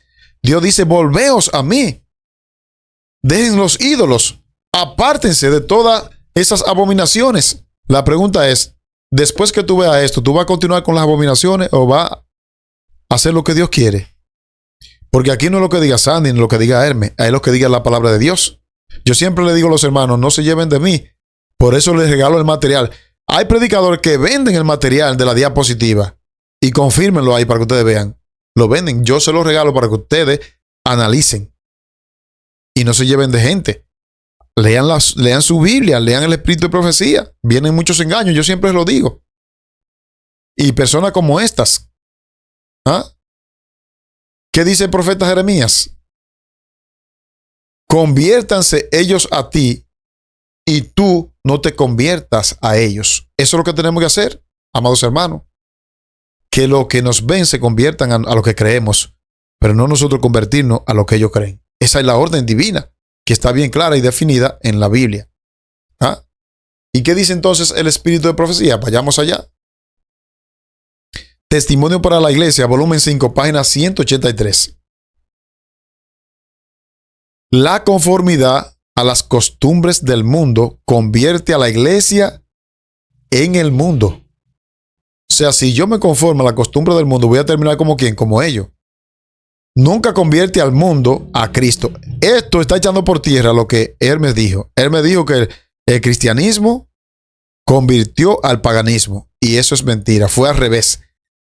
Dios dice, volveos a mí. Dejen los ídolos. Apártense de todas esas abominaciones. La pregunta es, después que tú veas esto, ¿tú vas a continuar con las abominaciones o vas a hacer lo que Dios quiere? Porque aquí no es lo que diga Sandy, ni lo que diga Hermes, es lo que diga la palabra de Dios. Yo siempre le digo a los hermanos, no se lleven de mí. Por eso les regalo el material. Hay predicadores que venden el material de la diapositiva y confírmenlo ahí para que ustedes vean. Lo venden. Yo se los regalo para que ustedes analicen y no se lleven de gente. Lean su Biblia, lean el espíritu de profecía. Vienen muchos engaños, yo siempre lo digo. Y personas como estas. ¿Qué dice el profeta Jeremías? Conviértanse ellos a ti y tú no te conviertas a ellos. Eso es lo que tenemos que hacer, amados hermanos. Que lo que nos ven se conviertan a lo que creemos, pero no nosotros convertirnos a lo que ellos creen. Esa es la orden divina, que está bien clara y definida en la Biblia. ¿Y qué dice entonces el espíritu de profecía? Vayamos allá. Testimonio para la Iglesia, volumen 5, página 183. La conformidad a las costumbres del mundo convierte a la Iglesia en el mundo. O sea, si yo me conformo a la costumbre del mundo, voy a terminar como ¿quién? Como ellos. Nunca convierte al mundo a Cristo. Esto está echando por tierra lo que Hermes dijo. Hermes dijo que el cristianismo convirtió al paganismo. Y eso es mentira. Fue al revés.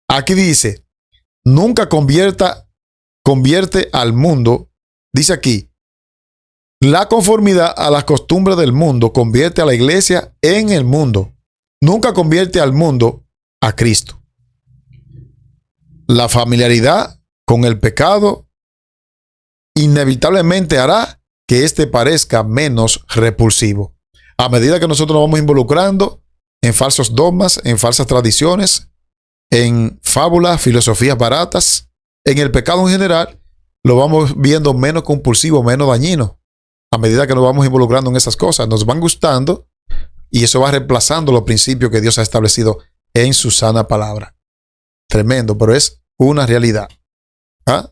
Aquí dice, nunca convierte al mundo. Dice aquí, la conformidad a las costumbres del mundo convierte a la iglesia en el mundo. Nunca convierte al mundo a Cristo. La familiaridad con el pecado inevitablemente hará que éste parezca menos repulsivo. A medida que nosotros nos vamos involucrando en falsos dogmas, en falsas tradiciones, en fábulas, filosofías baratas, en el pecado en general, lo vamos viendo menos compulsivo, menos dañino. A medida que nos vamos involucrando en esas cosas, nos van gustando y eso va reemplazando los principios que Dios ha establecido en su sana palabra. Tremendo, pero es una realidad. ¿Ah?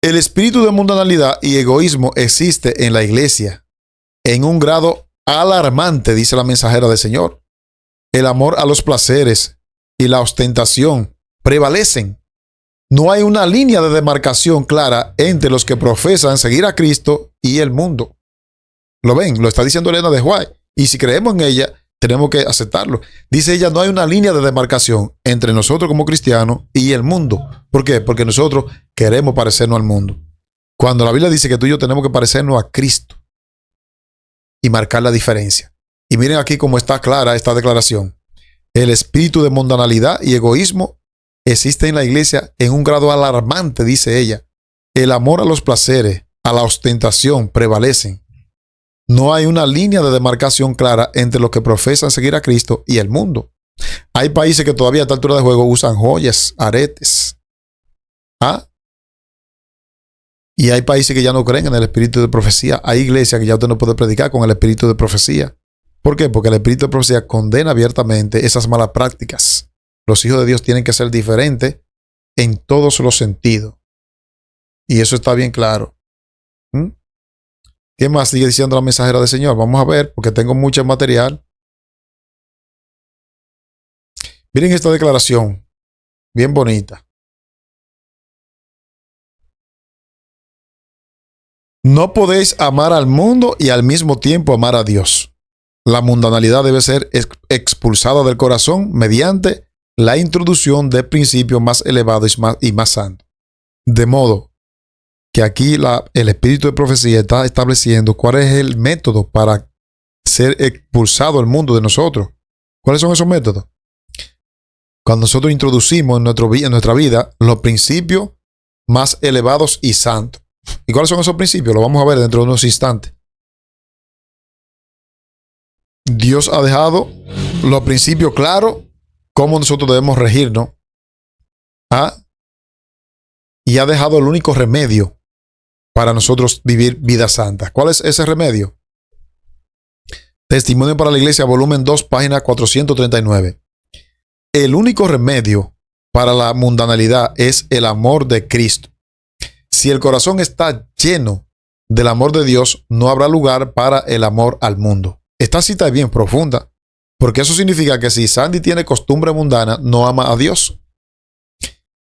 El espíritu de mundanalidad y egoísmo existe en la iglesia en un grado alarmante, dice la mensajera del Señor. El amor a los placeres y la ostentación prevalecen. No hay una línea de demarcación clara entre los que profesan seguir a Cristo y el mundo. ¿Lo ven? Lo está diciendo Elena de White. Y si creemos en ella, tenemos que aceptarlo. Dice ella, no hay una línea de demarcación entre nosotros como cristianos y el mundo. ¿Por qué? Porque nosotros queremos parecernos al mundo. Cuando la Biblia dice que tú y yo tenemos que parecernos a Cristo y marcar la diferencia. Y miren aquí cómo está clara esta declaración. El espíritu de mundanalidad y egoísmo existe en la iglesia en un grado alarmante, dice ella. El amor a los placeres, a la ostentación prevalecen. No hay una línea de demarcación clara entre los que profesan seguir a Cristo y el mundo. Hay países que todavía a esta altura de juego usan joyas, aretes. ¿Ah? Y hay países que ya no creen en el espíritu de profecía. Hay iglesias que ya usted no puede predicar con el espíritu de profecía. ¿Por qué? Porque el espíritu de profecía condena abiertamente esas malas prácticas. Los hijos de Dios tienen que ser diferentes en todos los sentidos. Y eso está bien claro. ¿Qué más sigue diciendo la mensajera del Señor? Vamos a ver, porque tengo mucho material. Miren esta declaración, bien bonita. No podéis amar al mundo y al mismo tiempo amar a Dios. La mundanalidad debe ser expulsada del corazón mediante la introducción de principios más elevados y más santos. De modo que aquí el espíritu de profecía está estableciendo cuál es el método para ser expulsado el mundo de nosotros. ¿Cuáles son esos métodos? Cuando nosotros introducimos en nuestra vida los principios más elevados y santos. ¿Y cuáles son esos principios? Lo vamos a ver dentro de unos instantes. Dios ha dejado los principios claros, cómo nosotros debemos regirnos. Y ha dejado el único remedio para nosotros vivir vida santa. ¿Cuál es ese remedio? Testimonio para la Iglesia, volumen 2, página 439. El único remedio para la mundanalidad es el amor de Cristo. Si el corazón está lleno del amor de Dios, no habrá lugar para el amor al mundo. Esta cita es bien profunda, porque eso significa que si Sandy tiene costumbre mundana, no ama a Dios.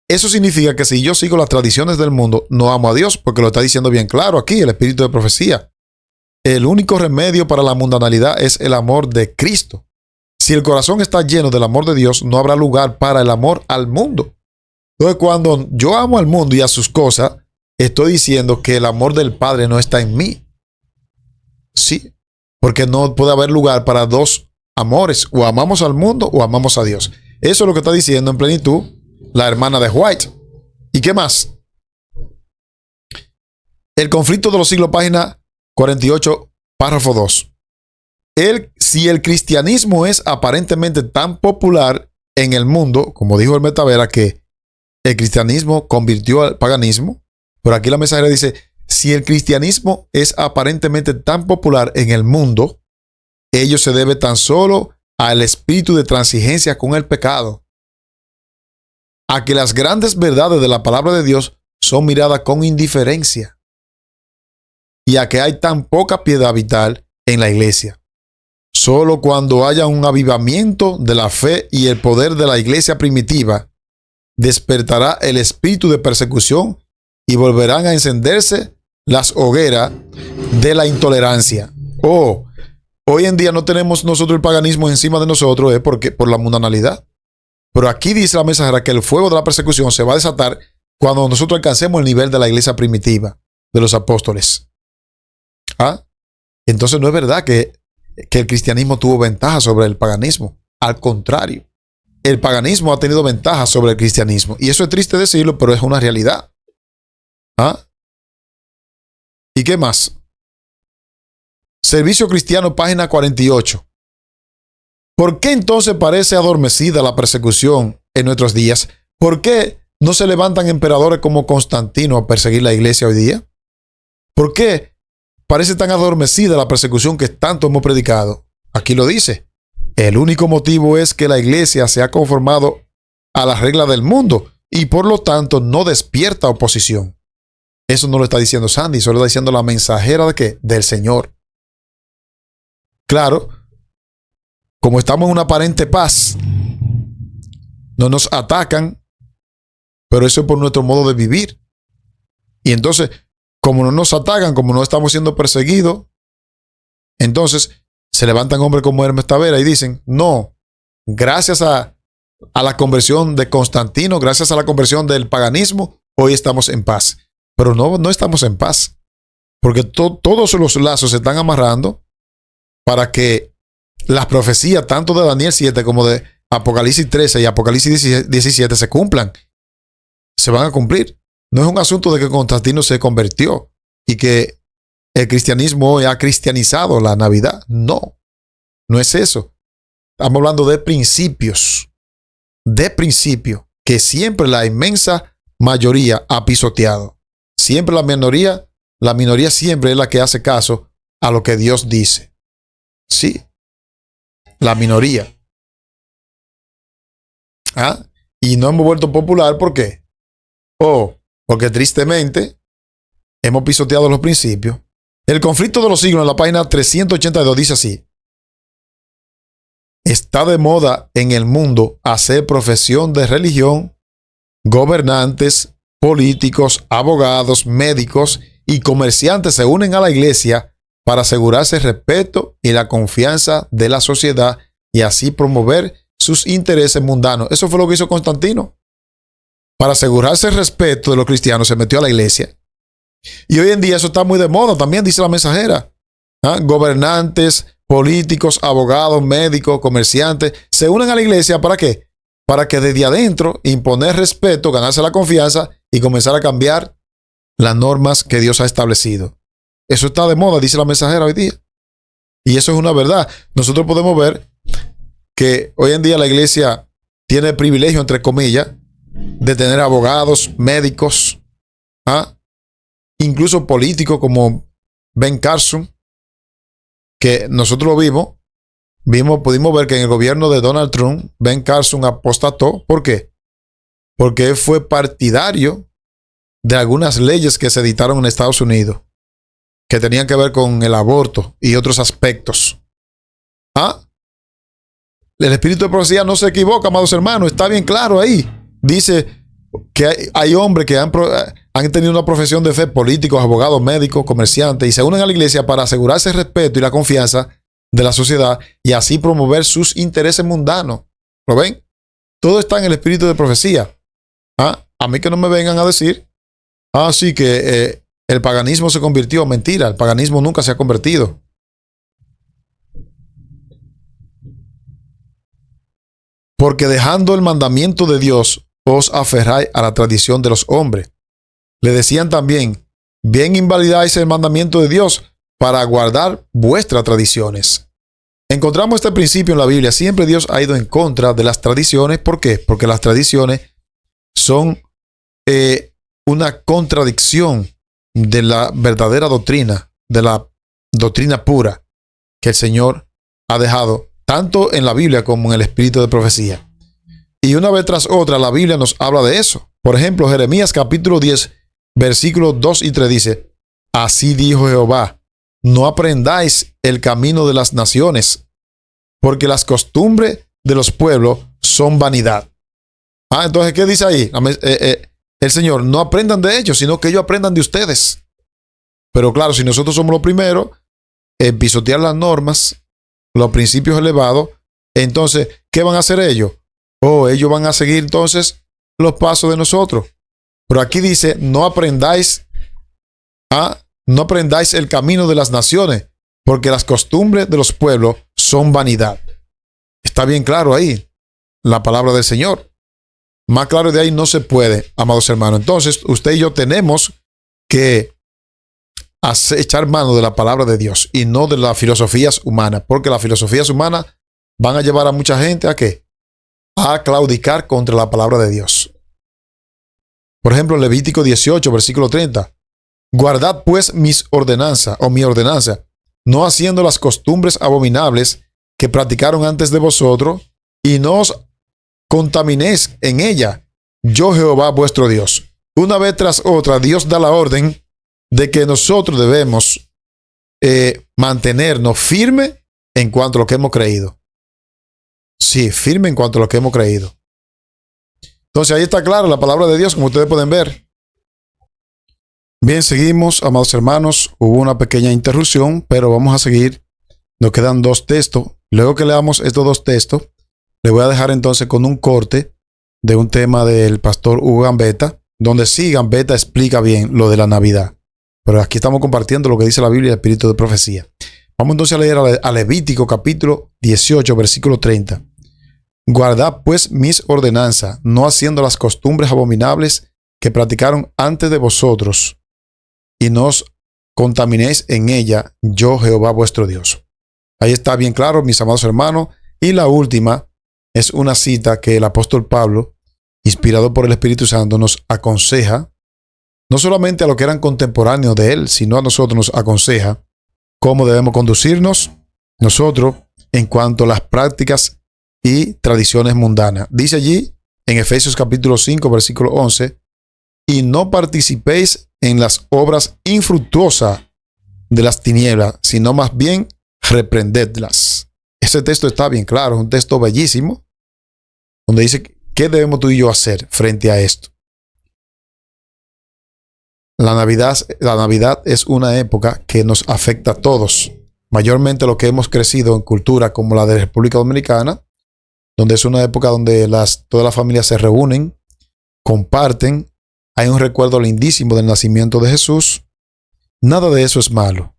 Eso significa que si yo sigo las tradiciones del mundo, no amo a Dios, porque lo está diciendo bien claro aquí el espíritu de profecía. El único remedio para la mundanalidad es el amor de Cristo. Si el corazón está lleno del amor de Dios, no habrá lugar para el amor al mundo. Entonces, cuando yo amo al mundo y a sus cosas, estoy diciendo que el amor del Padre no está en mí. Sí, porque no puede haber lugar para dos amores. O amamos al mundo o amamos a Dios. Eso es lo que está diciendo en plenitud la hermana de White. ¿Y qué más? El conflicto de los siglos, página 48, párrafo 2. Si el cristianismo es aparentemente tan popular en el mundo, como dijo el Metavera, que el cristianismo convirtió al paganismo, pero aquí la mensajera dice, si el cristianismo es aparentemente tan popular en el mundo, ello se debe tan solo al espíritu de transigencia con el pecado, a que las grandes verdades de la palabra de Dios son miradas con indiferencia y a que hay tan poca piedad vital en la iglesia. Solo cuando haya un avivamiento de la fe y el poder de la iglesia primitiva, despertará el espíritu de persecución y volverán a encenderse las hogueras de la intolerancia. Hoy en día no tenemos nosotros el paganismo encima de nosotros, porque por la mundanalidad. Pero aquí dice la mensajera que el fuego de la persecución se va a desatar cuando nosotros alcancemos el nivel de la iglesia primitiva, de los apóstoles. Entonces no es verdad que el cristianismo tuvo ventaja sobre el paganismo. Al contrario, el paganismo ha tenido ventaja sobre el cristianismo. Y eso es triste decirlo, pero es una realidad. ¿Y qué más? Servicio Cristiano, página 48. ¿Por qué entonces parece adormecida la persecución en nuestros días? ¿Por qué no se levantan emperadores como Constantino a perseguir la iglesia hoy día? ¿Por qué parece tan adormecida la persecución que tanto hemos predicado? Aquí lo dice. El único motivo es que la iglesia se ha conformado a las reglas del mundo y por lo tanto no despierta oposición. Eso no lo está diciendo Sandy, solo está diciendo la mensajera de ¿qué? Del Señor. Claro, como estamos en una aparente paz, no nos atacan, pero eso es por nuestro modo de vivir. Y entonces, como no nos atacan, como no estamos siendo perseguidos, entonces se levantan hombres como Hermes Tavera y dicen, no, gracias a la conversión de Constantino, gracias a la conversión del paganismo, hoy estamos en paz. Pero no estamos en paz, porque todos los lazos se están amarrando para que las profecías tanto de Daniel 7 como de Apocalipsis 13 y Apocalipsis 17 se cumplan. Se van a cumplir. No es un asunto de que Constantino se convirtió y que el cristianismo hoy ha cristianizado la Navidad. No es eso. Estamos hablando de principios que siempre la inmensa mayoría ha pisoteado. Siempre la minoría siempre es la que hace caso a lo que Dios dice. Sí, la minoría. Y no hemos vuelto popular, ¿por qué? Porque tristemente hemos pisoteado los principios. El conflicto de los siglos en la página 382 dice así: está de moda en el mundo hacer profesión de religión, gobernantes, políticos, abogados, médicos y comerciantes se unen a la iglesia para asegurarse el respeto y la confianza de la sociedad y así promover sus intereses mundanos. Eso fue lo que hizo Constantino. Para asegurarse el respeto de los cristianos se metió a la iglesia. Y hoy en día eso está muy de moda también, dice la mensajera. Gobernantes, políticos, abogados, médicos, comerciantes se unen a la iglesia ¿para qué? Para que desde adentro imponer respeto, ganarse la confianza y comenzar a cambiar las normas que Dios ha establecido. Eso está de moda, dice la mensajera hoy día. Y eso es una verdad. Nosotros podemos ver que hoy en día la iglesia tiene el privilegio, entre comillas, de tener abogados, médicos, incluso políticos como Ben Carson, que nosotros lo pudimos ver que en el gobierno de Donald Trump, Ben Carson apostató. ¿Por qué? Porque él fue partidario de algunas leyes que se dictaron en Estados Unidos, que tenían que ver con el aborto y otros aspectos. El espíritu de profecía no se equivoca, amados hermanos, está bien claro ahí. Dice que hay hombres que han tenido una profesión de fe, políticos, abogados, médicos, comerciantes, y se unen a la iglesia para asegurarse el respeto y la confianza de la sociedad y así promover sus intereses mundanos. ¿Lo ven? Todo está en el espíritu de profecía. A mí que no me vengan a decir, sí que el paganismo se convirtió. Mentira, el paganismo nunca se ha convertido. Porque dejando el mandamiento de Dios, os aferráis a la tradición de los hombres. Le decían también, bien invalidáis el mandamiento de Dios para guardar vuestras tradiciones. Encontramos este principio en la Biblia. Siempre Dios ha ido en contra de las tradiciones. ¿Por qué? Porque las tradiciones son una contradicción de la verdadera doctrina, de la doctrina pura que el Señor ha dejado tanto en la Biblia como en el espíritu de profecía. Y una vez tras otra la Biblia nos habla de eso. Por ejemplo, Jeremías capítulo 10, versículos 2 y 3 dice: así dijo Jehová, no aprendáis el camino de las naciones, porque las costumbres de los pueblos son vanidad. Entonces, ¿qué dice ahí? El Señor, no aprendan de ellos, sino que ellos aprendan de ustedes. Pero claro, si nosotros somos los primeros en pisotear las normas, los principios elevados, entonces, ¿qué van a hacer ellos? ellos van a seguir entonces los pasos de nosotros. Pero aquí dice, no aprendáis el camino de las naciones, porque las costumbres de los pueblos son vanidad. Está bien claro ahí la palabra del Señor. Más claro de ahí no se puede, amados hermanos. Entonces, usted y yo tenemos que echar mano de la palabra de Dios y no de las filosofías humanas, porque las filosofías humanas van a llevar a mucha gente ¿a qué? A claudicar contra la palabra de Dios. Por ejemplo, Levítico 18, versículo 30. Guardad pues mis ordenanzas o mi ordenanza, no haciendo las costumbres abominables que practicaron antes de vosotros, y no os contaminéis en ella. Yo Jehová vuestro Dios. Una vez tras otra, Dios da la orden de que nosotros debemos mantenernos firmes en cuanto a lo que hemos creído. Sí, firme en cuanto a lo que hemos creído. Entonces ahí está claro la palabra de Dios, como ustedes pueden ver. Bien, seguimos, amados hermanos. Hubo una pequeña interrupción, pero vamos a seguir. Nos quedan 2 textos. Luego que leamos estos 2 textos, le voy a dejar entonces con un corte de un tema del pastor Hugo Gambetta, donde sí Gambetta explica bien lo de la Navidad. Pero aquí estamos compartiendo lo que dice la Biblia y el espíritu de profecía. Vamos entonces a leer a Levítico capítulo 18, versículo 30. Guardad pues mis ordenanzas, no haciendo las costumbres abominables que practicaron antes de vosotros, y no os contaminéis en ella, yo Jehová vuestro Dios. Ahí está bien claro, mis amados hermanos. Y la última es una cita que el apóstol Pablo, inspirado por el Espíritu Santo, nos aconseja, no solamente a los que eran contemporáneos de él, sino a nosotros nos aconseja cómo debemos conducirnos nosotros en cuanto a las prácticas y tradiciones mundanas. Dice allí en Efesios capítulo 5, versículo 11, y no participéis en las obras infructuosas de las tinieblas, sino más bien reprendedlas. Ese texto está bien claro, es un texto bellísimo, donde dice qué debemos tú y yo hacer frente a esto. La Navidad es una época que nos afecta a todos, mayormente los que hemos crecido en cultura como la de la República Dominicana, donde es una época donde todas las familias se reúnen, comparten, hay un recuerdo lindísimo del nacimiento de Jesús. Nada de eso es malo.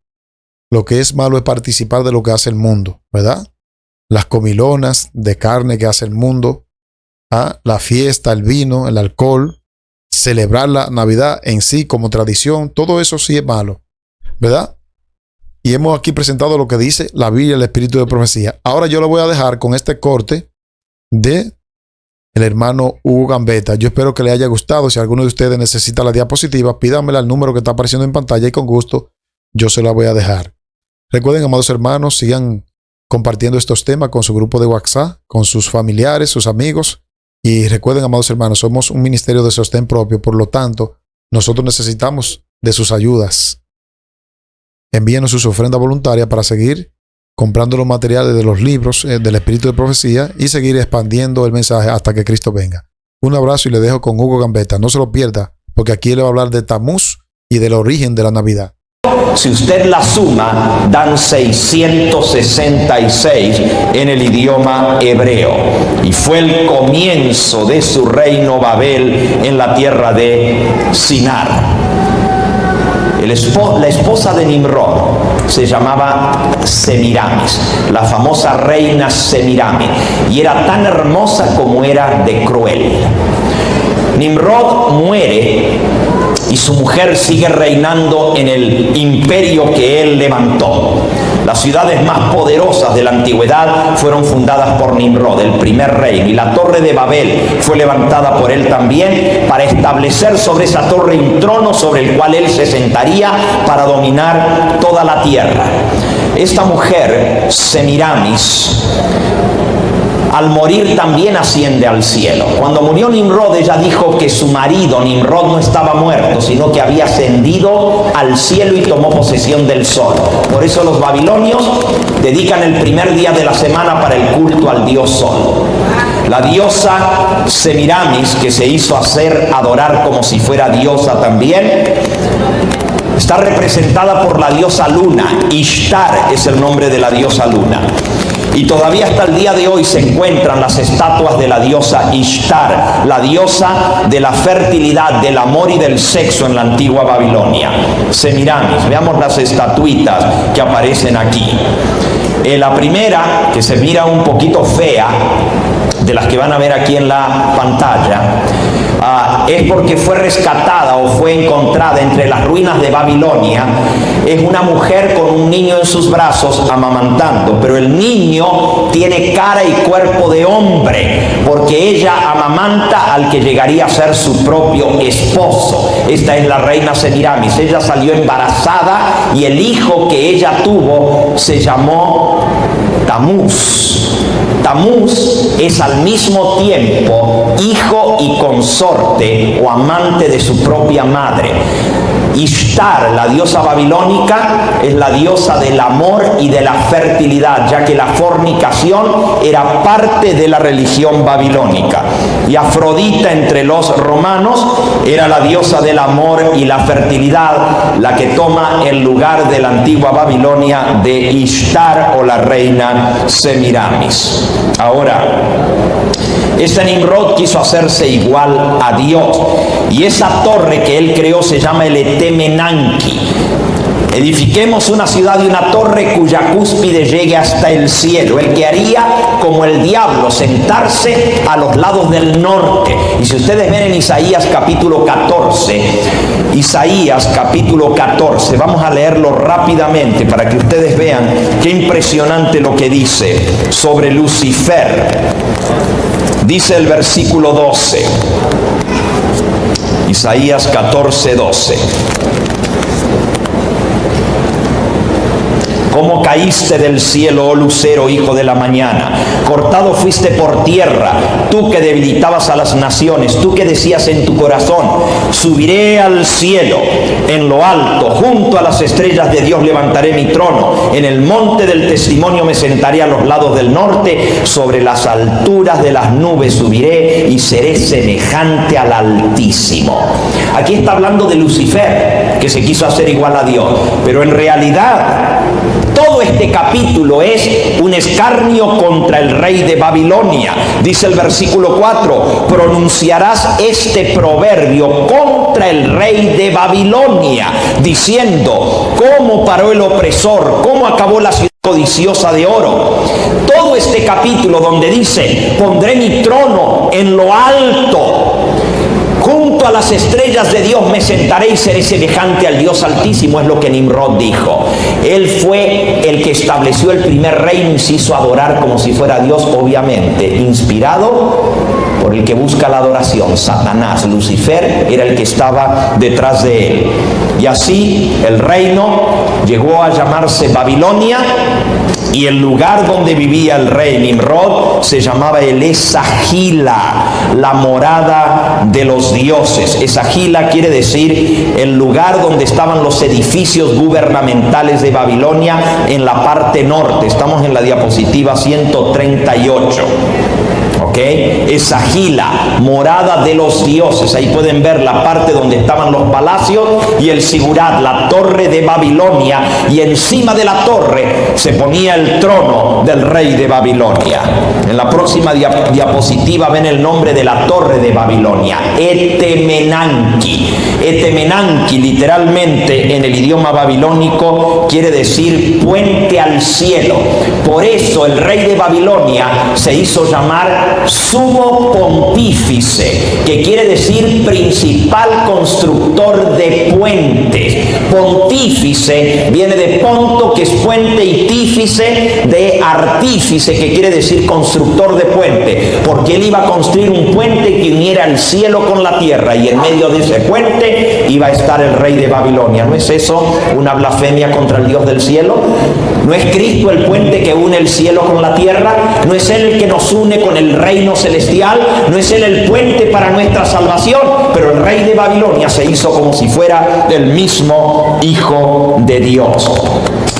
Lo que es malo es participar de lo que hace el mundo, ¿verdad? Las comilonas de carne que hace el mundo, la fiesta, el vino, el alcohol, celebrar la Navidad en sí como tradición, todo eso sí es malo, ¿verdad? Y hemos aquí presentado lo que dice la Biblia, el espíritu de profecía. Ahora yo lo voy a dejar con este corte de el hermano Hugo Gambetta. Yo espero que le haya gustado. Si alguno de ustedes necesita la diapositiva, pídanmela al número que está apareciendo en pantalla y con gusto yo se la voy a dejar. Recuerden, amados hermanos, sigan compartiendo estos temas con su grupo de WhatsApp, con sus familiares, sus amigos. Y recuerden, amados hermanos, somos un ministerio de sostén propio, por lo tanto, nosotros necesitamos de sus ayudas. Envíenos sus ofrendas voluntarias para seguir comprando los materiales de los libros del Espíritu de Profecía y seguir expandiendo el mensaje hasta que Cristo venga. Un abrazo y le dejo con Hugo Gambetta. No se lo pierda, porque aquí le va a hablar de Tamuz y del origen de la Navidad. Si usted la suma, dan 666 en el idioma hebreo. Y fue el comienzo de su reino Babel en la tierra de Sinar. La esposa de Nimrod se llamaba Semiramis, la famosa reina Semiramis, y era tan hermosa como era de cruel. Nimrod muere y su mujer sigue reinando en el imperio que él levantó. Las ciudades más poderosas de la antigüedad fueron fundadas por Nimrod, el primer rey, y la torre de Babel fue levantada por él también para establecer sobre esa torre un trono sobre el cual él se sentaría para dominar toda la tierra. Esta mujer, Semiramis, al morir también asciende al cielo. Cuando murió Nimrod, ella dijo que su marido Nimrod no estaba muerto, sino que había ascendido al cielo y tomó posesión del sol. Por eso los babilonios dedican el primer día de la semana para el culto al dios sol. La diosa Semiramis, que se hizo hacer adorar como si fuera diosa también, está representada por la diosa luna. Ishtar es el nombre de la diosa luna. Y todavía hasta el día de hoy se encuentran las estatuas de la diosa Ishtar, la diosa de la fertilidad, del amor y del sexo en la antigua Babilonia. Semiramis, veamos las estatuitas que aparecen aquí. La primera, que se mira un poquito fea, de las que van a ver aquí en la pantalla, es porque fue rescatada o fue encontrada entre las ruinas de Babilonia. Es una mujer con un niño en sus brazos amamantando, pero el niño tiene cara y cuerpo de hombre, porque ella amamanta al que llegaría a ser su propio esposo. Esta es la reina Semiramis. Ella salió embarazada y el hijo que ella tuvo se llamó Tamuz. Tamuz es al mismo tiempo hijo y consorte o amante de su propia madre. Ishtar, la diosa babilónica, es la diosa del amor y de la fertilidad, ya que la fornicación era parte de la religión babilónica. Y Afrodita entre los romanos era la diosa del amor y la fertilidad, la que toma el lugar de la antigua Babilonia de Ishtar o la reina Semiramis. Ahora, este Nimrod quiso hacerse igual a Dios, y esa torre que él creó se llama el Etemenanki. Edifiquemos una ciudad y una torre cuya cúspide llegue hasta el cielo. El que haría como el diablo, sentarse a los lados del norte. Y si ustedes ven en Isaías capítulo 14, Isaías capítulo 14, vamos a leerlo rápidamente para que ustedes vean qué impresionante lo que dice sobre Lucifer. Dice el versículo 12, Isaías 14, 12. ¿Cómo caíste del cielo, oh lucero, hijo de la mañana? Cortado fuiste por tierra, tú que debilitabas a las naciones, tú que decías en tu corazón, subiré al cielo, en lo alto, junto a las estrellas de Dios levantaré mi trono, en el monte del testimonio me sentaré a los lados del norte, sobre las alturas de las nubes subiré y seré semejante al Altísimo. Aquí está hablando de Lucifer, que se quiso hacer igual a Dios, pero en realidad todo este capítulo es un escarnio contra el rey de Babilonia. Dice el versículo 4, pronunciarás este proverbio contra el rey de Babilonia, diciendo, ¿cómo paró el opresor? ¿Cómo acabó la ciudad codiciosa de oro? Todo este capítulo donde dice, pondré mi trono en lo alto, junto a las estrellas de Dios me sentaré y seré semejante al Dios Altísimo, es lo que Nimrod dijo. Él fue el que estableció el primer reino y se hizo adorar como si fuera Dios, obviamente, inspirado por el que busca la adoración, Satanás. Lucifer era el que estaba detrás de él. Y así el reino llegó a llamarse Babilonia, y el lugar donde vivía el rey Nimrod se llamaba el Esagila, la morada de los dioses. Esagila quiere decir el lugar donde estaban los edificios gubernamentales de Babilonia en la parte norte. Estamos en la diapositiva 138. Esagila, morada de los dioses. Ahí pueden ver la parte donde estaban los palacios y el Sigurat, la torre de Babilonia, y encima de la torre se ponía el trono del rey de Babilonia. En la próxima diapositiva ven el nombre de la torre de Babilonia, Etemenanki. Etemenanki, literalmente en el idioma babilónico, quiere decir puente al cielo. Por eso el rey de Babilonia se hizo llamar Sumo Pontífice, que quiere decir principal constructor de puentes. Pontífice viene de ponto, que es puente, y tífice de artífice, que quiere decir constructor de puente, porque él iba a construir un puente que uniera el cielo con la tierra, y en medio de ese puente iba a estar el rey de Babilonia. ¿No es eso una blasfemia contra el Dios del cielo? ¿No es Cristo el puente que une el cielo con la tierra? ¿No es Él el que nos une con el reino celestial? ¿No es Él el puente para nuestra salvación? Pero el rey de Babilonia se hizo como si fuera el mismo Hijo de Dios.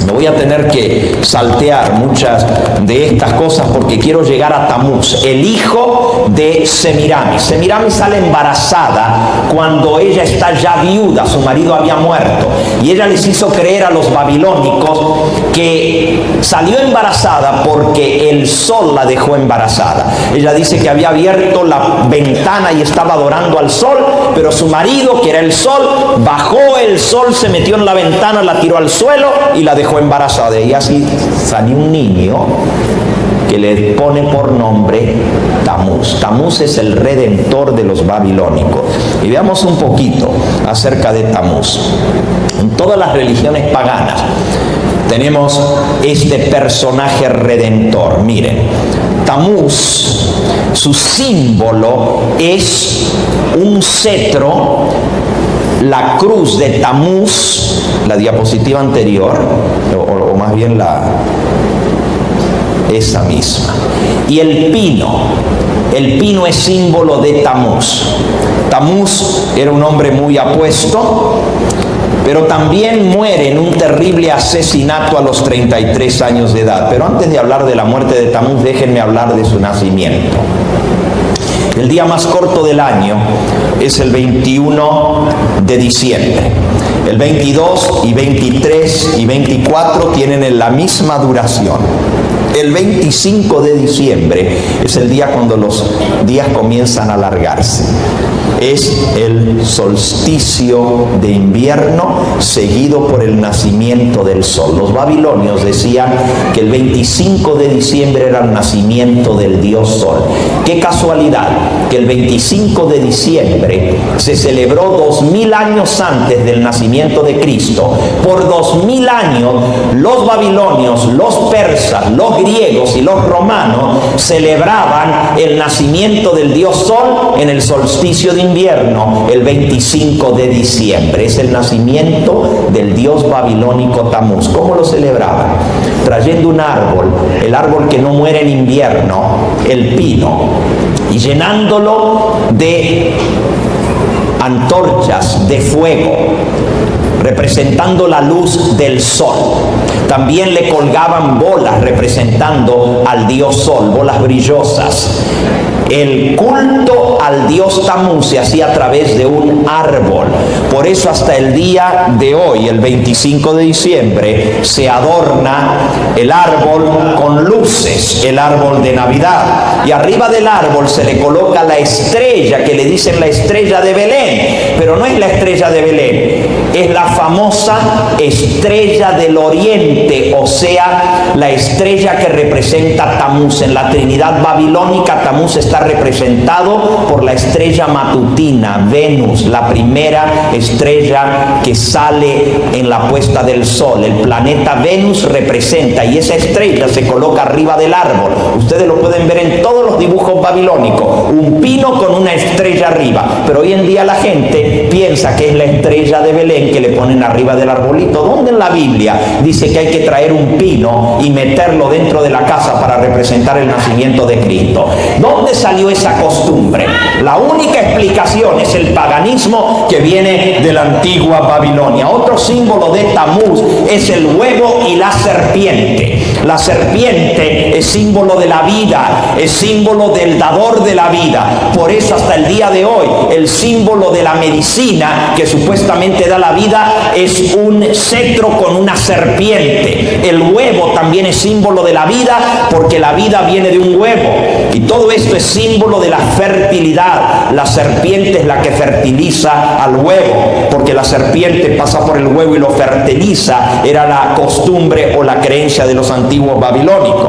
Me voy a tener que saltear muchas de estas cosas porque quiero llegar a Tamuz, el hijo de Semiramis. Semiramis sale embarazada cuando ella está ya viuda, su marido había muerto, y ella les hizo creer a los babilónicos que salió embarazada porque el sol la dejó embarazada. Ella dice que había abierto la ventana y estaba adorando al sol, pero su marido, que era el sol, bajó el sol, se metió en la ventana, la tiró al suelo y la dejó embarazada. Y así salió un niño que le pone por nombre Tamuz. Tamuz es el redentor de los babilónicos. Y veamos un poquito acerca de Tamuz. En todas las religiones paganas tenemos este personaje redentor. Miren, Tamuz, su símbolo es un cetro. La cruz de Tamuz, la diapositiva anterior, o más bien esa misma. Y el pino es símbolo de Tamuz. Tamuz era un hombre muy apuesto, pero también muere en un terrible asesinato a los 33 años de edad. Pero antes de hablar de la muerte de Tamuz, déjenme hablar de su nacimiento. El día más corto del año es el 21 de diciembre. El 22 y 23 y 24 tienen la misma duración. El 25 de diciembre es el día cuando los días comienzan a alargarse. Es el solsticio de invierno seguido por el nacimiento del sol. Los babilonios decían que el 25 de diciembre era el nacimiento del dios sol. Qué casualidad que el 25 de diciembre se celebró 2000 años antes del nacimiento de Cristo. Por 2000 años los babilonios, los persas, los griegos y los romanos celebraban el nacimiento del dios sol en el solsticio de invierno, el 25 de diciembre. Es el nacimiento del dios babilónico Tamuz. ¿Cómo lo celebraban? Trayendo un árbol, el árbol que no muere en invierno, el pino, y llenándolo de antorchas de fuego, representando la luz del sol. También le colgaban bolas representando al dios sol, bolas brillosas. El culto al dios Tamuz se hacía a través de un árbol. Por eso hasta el día de hoy, el 25 de diciembre, se adorna el árbol con luces, el árbol de Navidad. Y arriba del árbol se le coloca la estrella, que le dicen la estrella de Belén. Pero no es la estrella de Belén, es la famosa estrella del oriente, o sea, la estrella que representa a Tamuz. En la Trinidad babilónica, Tamuz está representado por la estrella matutina, Venus, la primera estrella que sale en la puesta del sol. El planeta Venus representa, y esa estrella se coloca arriba del árbol. Ustedes lo pueden ver en todos los dibujos babilónicos, un pino con una estrella arriba. Pero hoy en día la gente piensa que es la estrella de Belén que le ponen arriba del arbolito. ¿Dónde en la Biblia dice que hay que traer un pino y meterlo dentro de la casa para representar el nacimiento de Cristo? ¿Dónde salió esa costumbre? La única explicación es el paganismo que viene de la antigua Babilonia. Otro símbolo de Tamuz es el huevo y la serpiente. La serpiente es símbolo de la vida, es símbolo del dador de la vida. Por eso hasta el día de hoy el símbolo de la medicina que supuestamente da la vida es un cetro con una serpiente. El huevo también es símbolo de la vida porque la vida viene de un huevo. Y todo esto es símbolo de la fertilidad. La serpiente es la que fertiliza al huevo, porque la serpiente pasa por el huevo y lo fertiliza. Era la costumbre o la creencia de los antiguos babilónicos.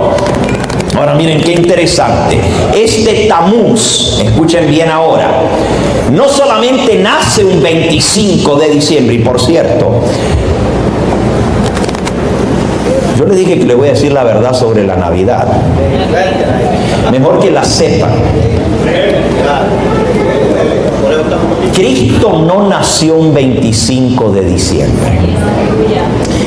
Ahora miren qué interesante. Este Tamuz, escuchen bien ahora, no solamente nace un 25 de diciembre, y por cierto, yo les dije que le voy a decir la verdad sobre la Navidad. Mejor que la sepan. Cristo no nació un 25 de diciembre.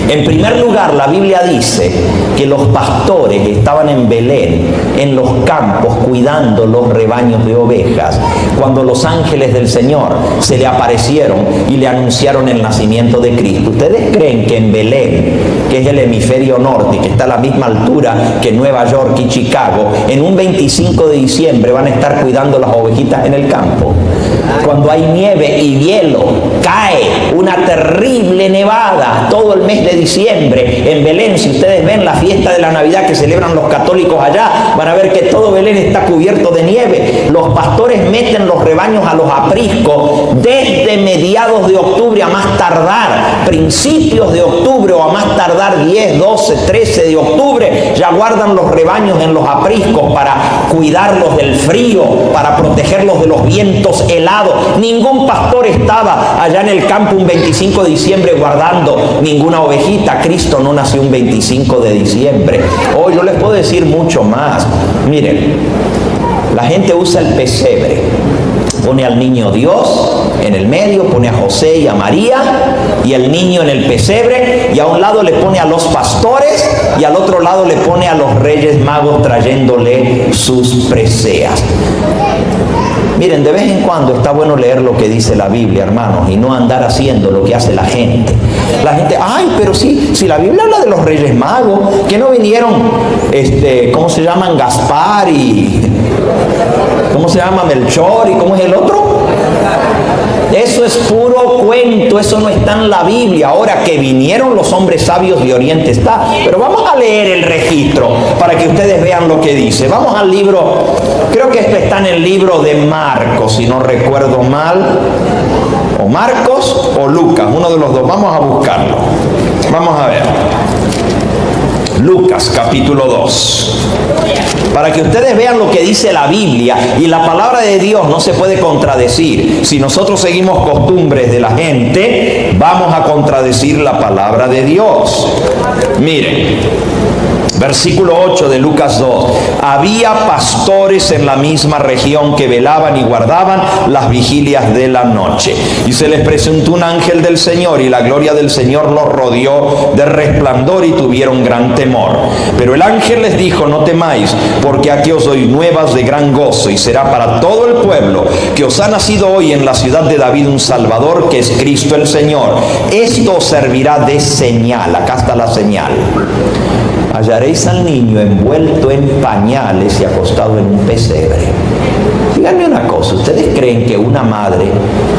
En primer lugar, la Biblia dice que los pastores estaban en Belén, en los campos, cuidando los rebaños de ovejas, cuando los ángeles del Señor se le aparecieron y le anunciaron el nacimiento de Cristo. ¿Ustedes creen que en Belén, que es el hemisferio norte, que está a la misma altura que Nueva York y Chicago, en un 25 de diciembre van a estar cuidando las ovejitas en el campo. Cuando hay nieve y hielo, cae una terrible nevada todo el mes de diciembre en Belén. Si ustedes ven la fiesta de la Navidad que celebran los católicos allá, van a ver que todo Belén está cubierto de nieve. Los pastores meten los rebaños a los apriscos desde mediados de octubre a más tardar, principios de octubre o a más tardar 10, 12, 13 de octubre, ya guardan los rebaños en los apriscos para cuidarlos del frío, para protegerlos de los vientos helados. Ningún pastor estaba allá en el campo un 25 de diciembre guardando ninguna ovejita. Cristo no nació un 25 de diciembre. Hoy yo les puedo decir mucho más. Miren, la gente usa el pesebre. Pone al niño Dios en el medio, pone a José y a María y el niño en el pesebre, y a un lado le pone a los pastores y al otro lado le pone a los reyes magos trayéndole sus preseas. Miren, de vez en cuando está bueno leer lo que dice la Biblia, hermanos, y no andar haciendo lo que hace la gente. La gente, ay, pero sí, si la Biblia habla de los reyes magos, que no vinieron, ¿cómo se llaman? Gaspar y... ¿cómo se llama? Melchor y ¿cómo es el otro? Eso es puro cuento, eso no está en la Biblia. Ahora, que vinieron los hombres sabios de Oriente está, pero vamos a leer el registro para que ustedes vean lo que dice. Vamos al libro, creo que esto está en el libro de Marcos, si no recuerdo mal, o Marcos o Lucas, uno de los dos. Vamos a buscarlo. Vamos a ver. Lucas capítulo 2. Para que ustedes vean lo que dice la Biblia, y la palabra de Dios no se puede contradecir. Si nosotros seguimos costumbres de la gente, vamos a contradecir la palabra de Dios. Miren, versículo 8 de Lucas 2. Había pastores en la misma región que velaban y guardaban las vigilias de la noche. Y se les presentó un ángel del Señor, y la gloria del Señor los rodeó de resplandor, y tuvieron gran temor. Pero el ángel les dijo: no temáis, porque aquí os doy nuevas de gran gozo, y será para todo el pueblo, que os ha nacido hoy en la ciudad de David un Salvador, que es Cristo el Señor. Esto os servirá de señal. Acá está la señal. Hallaréis al niño envuelto en pañales y acostado en un pesebre. Díganme una cosa, ¿ustedes creen que una madre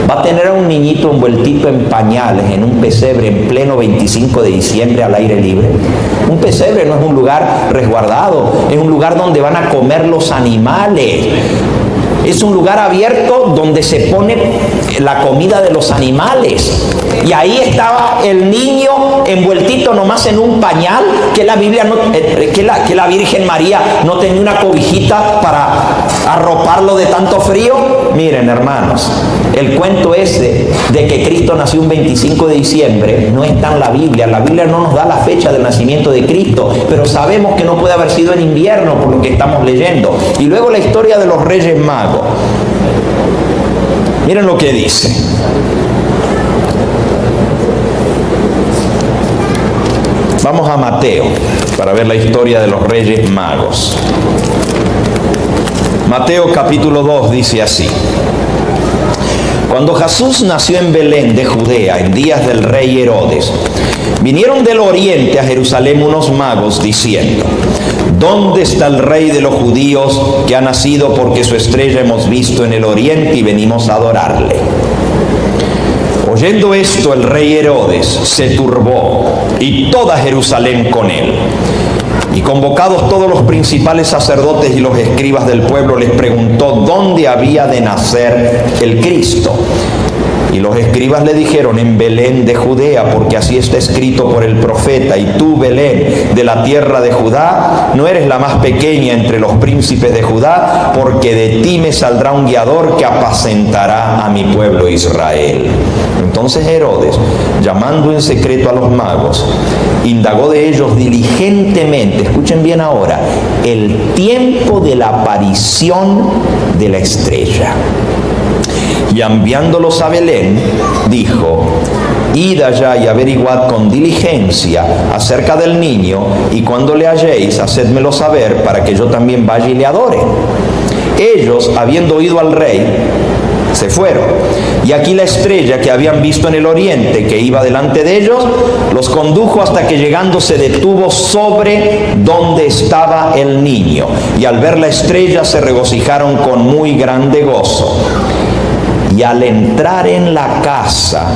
va a tener a un niñito envueltito en pañales en un pesebre en pleno 25 de diciembre al aire libre? Un pesebre no es un lugar resguardado, es un lugar donde van a comer los animales. Es un lugar abierto donde se pone la comida de los animales. Y ahí estaba el niño envueltito nomás en un pañal, que la Biblia no, que la Virgen María no tenía una cobijita para arroparlo de tanto frío. Miren, hermanos, el cuento ese de que Cristo nació un 25 de diciembre no está en la Biblia. La Biblia no nos da la fecha del nacimiento de Cristo, pero sabemos que no puede haber sido en invierno por lo que estamos leyendo. Y luego la historia de los Reyes Magos. Miren lo que dice. Vamos a Mateo para ver la historia de los Reyes Magos. Mateo capítulo 2 dice así: cuando Jesús nació en Belén de Judea, en días del rey Herodes, vinieron del oriente a Jerusalén unos magos diciendo: ¿dónde está el rey de los judíos que ha nacido? Porque su estrella hemos visto en el oriente y venimos a adorarle. Oyendo esto, el rey Herodes se turbó, y toda Jerusalén con él. Y convocados todos los principales sacerdotes y los escribas del pueblo, les preguntó dónde había de nacer el Cristo. Y los escribas le dijeron: en Belén de Judea, porque así está escrito por el profeta: y tú, Belén, de la tierra de Judá, no eres la más pequeña entre los príncipes de Judá, porque de ti me saldrá un guiador que apacentará a mi pueblo Israel. Entonces Herodes, llamando en secreto a los magos, indagó de ellos diligentemente, escuchen bien ahora, el tiempo de la aparición de la estrella. Y enviándolos a Belén, dijo: id allá y averiguad con diligencia acerca del niño, y cuando le halléis, hacedmelo saber, para que yo también vaya y le adore. Ellos, habiendo oído al rey, se fueron, y Y aquí la estrella que habían visto en el oriente, que iba delante de ellos, los condujo hasta que llegando se detuvo sobre donde estaba el niño. Y al ver la estrella se regocijaron con muy grande gozo. Y al entrar en la casa,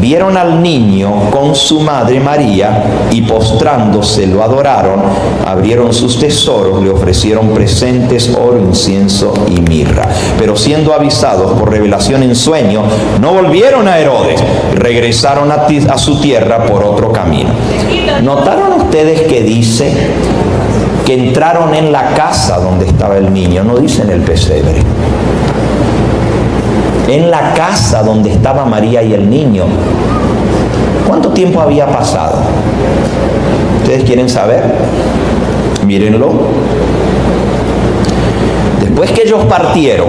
vieron al niño con su madre María, y postrándose lo adoraron, abrieron sus tesoros, le ofrecieron presentes, oro, incienso y mirra. Pero siendo avisados por revelación en sueño, no volvieron a Herodes, regresaron a su tierra por otro camino. ¿Notaron ustedes que dice que entraron en la casa donde estaba el niño? No dice en el pesebre. En la casa donde estaba María y el niño. ¿Cuánto tiempo había pasado? ¿Ustedes quieren saber? Mírenlo. Después que ellos partieron,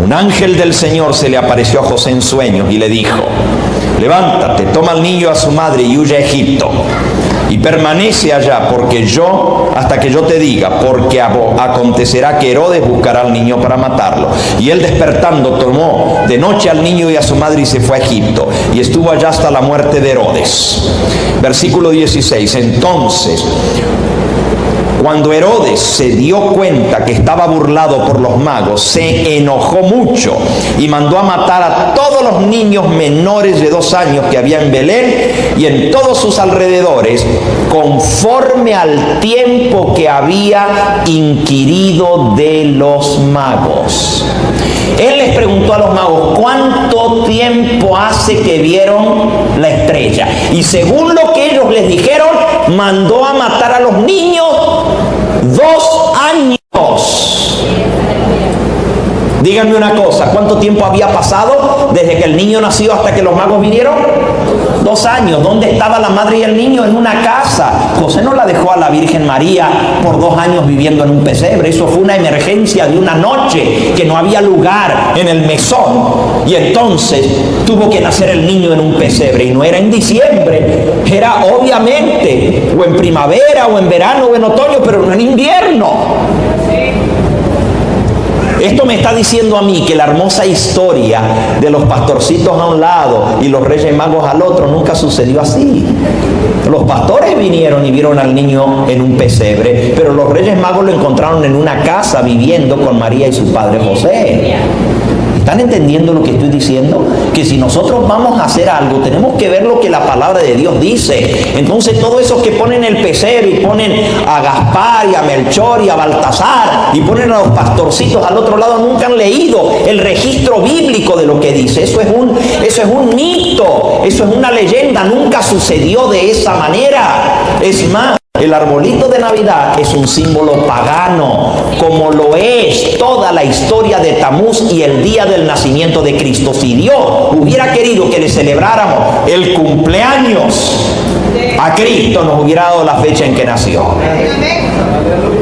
un ángel del Señor se le apareció a José en sueños y le dijo: levántate, toma al niño a su madre y huye a Egipto. Y permanece allá hasta que yo te diga, porque acontecerá que Herodes buscará al niño para matarlo. Y él despertando tomó de noche al niño y a su madre y se fue a Egipto. Y estuvo allá hasta la muerte de Herodes. Versículo 16. Entonces, cuando Herodes se dio cuenta que estaba burlado por los magos, se enojó mucho y mandó a matar a todos los niños menores de 2 años que había en Belén y en todos sus alrededores, conforme al tiempo que había inquirido de los magos. Él les preguntó a los magos: ¿cuánto tiempo hace que vieron la estrella? Y según lo que ellos les dijeron, mandó a matar a los niños 2 años. Díganme una cosa, ¿cuánto tiempo había pasado desde que el niño nació hasta que los magos vinieron? 2 años. ¿Dónde estaba la madre y el niño? En una casa. José no la dejó a la Virgen María por 2 años viviendo en un pesebre. Eso fue una emergencia de una noche, que no había lugar en el mesón. Y entonces tuvo que nacer el niño en un pesebre. Y no era en diciembre, era obviamente o en primavera o en verano o en otoño, pero no en invierno. Esto me está diciendo a mí que la hermosa historia de los pastorcitos a un lado y los reyes magos al otro nunca sucedió así. Los pastores vinieron y vieron al niño en un pesebre, pero los reyes magos lo encontraron en una casa viviendo con María y su padre José. ¿Están entendiendo lo que estoy diciendo? Que si nosotros vamos a hacer algo, tenemos que ver lo que la palabra de Dios dice. Entonces todos esos que ponen el pesebre y ponen a Gaspar y a Melchor y a Baltasar y ponen a los pastorcitos al otro lado, nunca han leído el registro bíblico de lo que dice. Eso es un mito, eso es una leyenda, nunca sucedió de esa manera. Es más, el arbolito de Navidad es un símbolo pagano, como lo es toda la historia de Tamuz y el día del nacimiento de Cristo. Si Dios hubiera querido que le celebráramos el cumpleaños a Cristo, nos hubiera dado la fecha en que nació.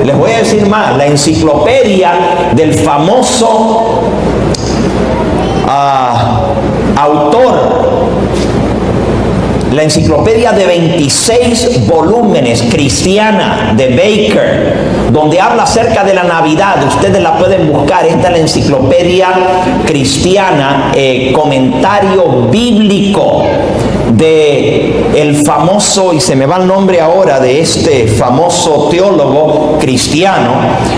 Les voy a decir más, la enciclopedia del famoso autor, la enciclopedia de 26 volúmenes cristiana de Baker, donde habla acerca de la Navidad, ustedes la pueden buscar. Esta es la enciclopedia cristiana, comentario bíblico de el famoso, y se me va el nombre ahora, de este famoso teólogo cristiano.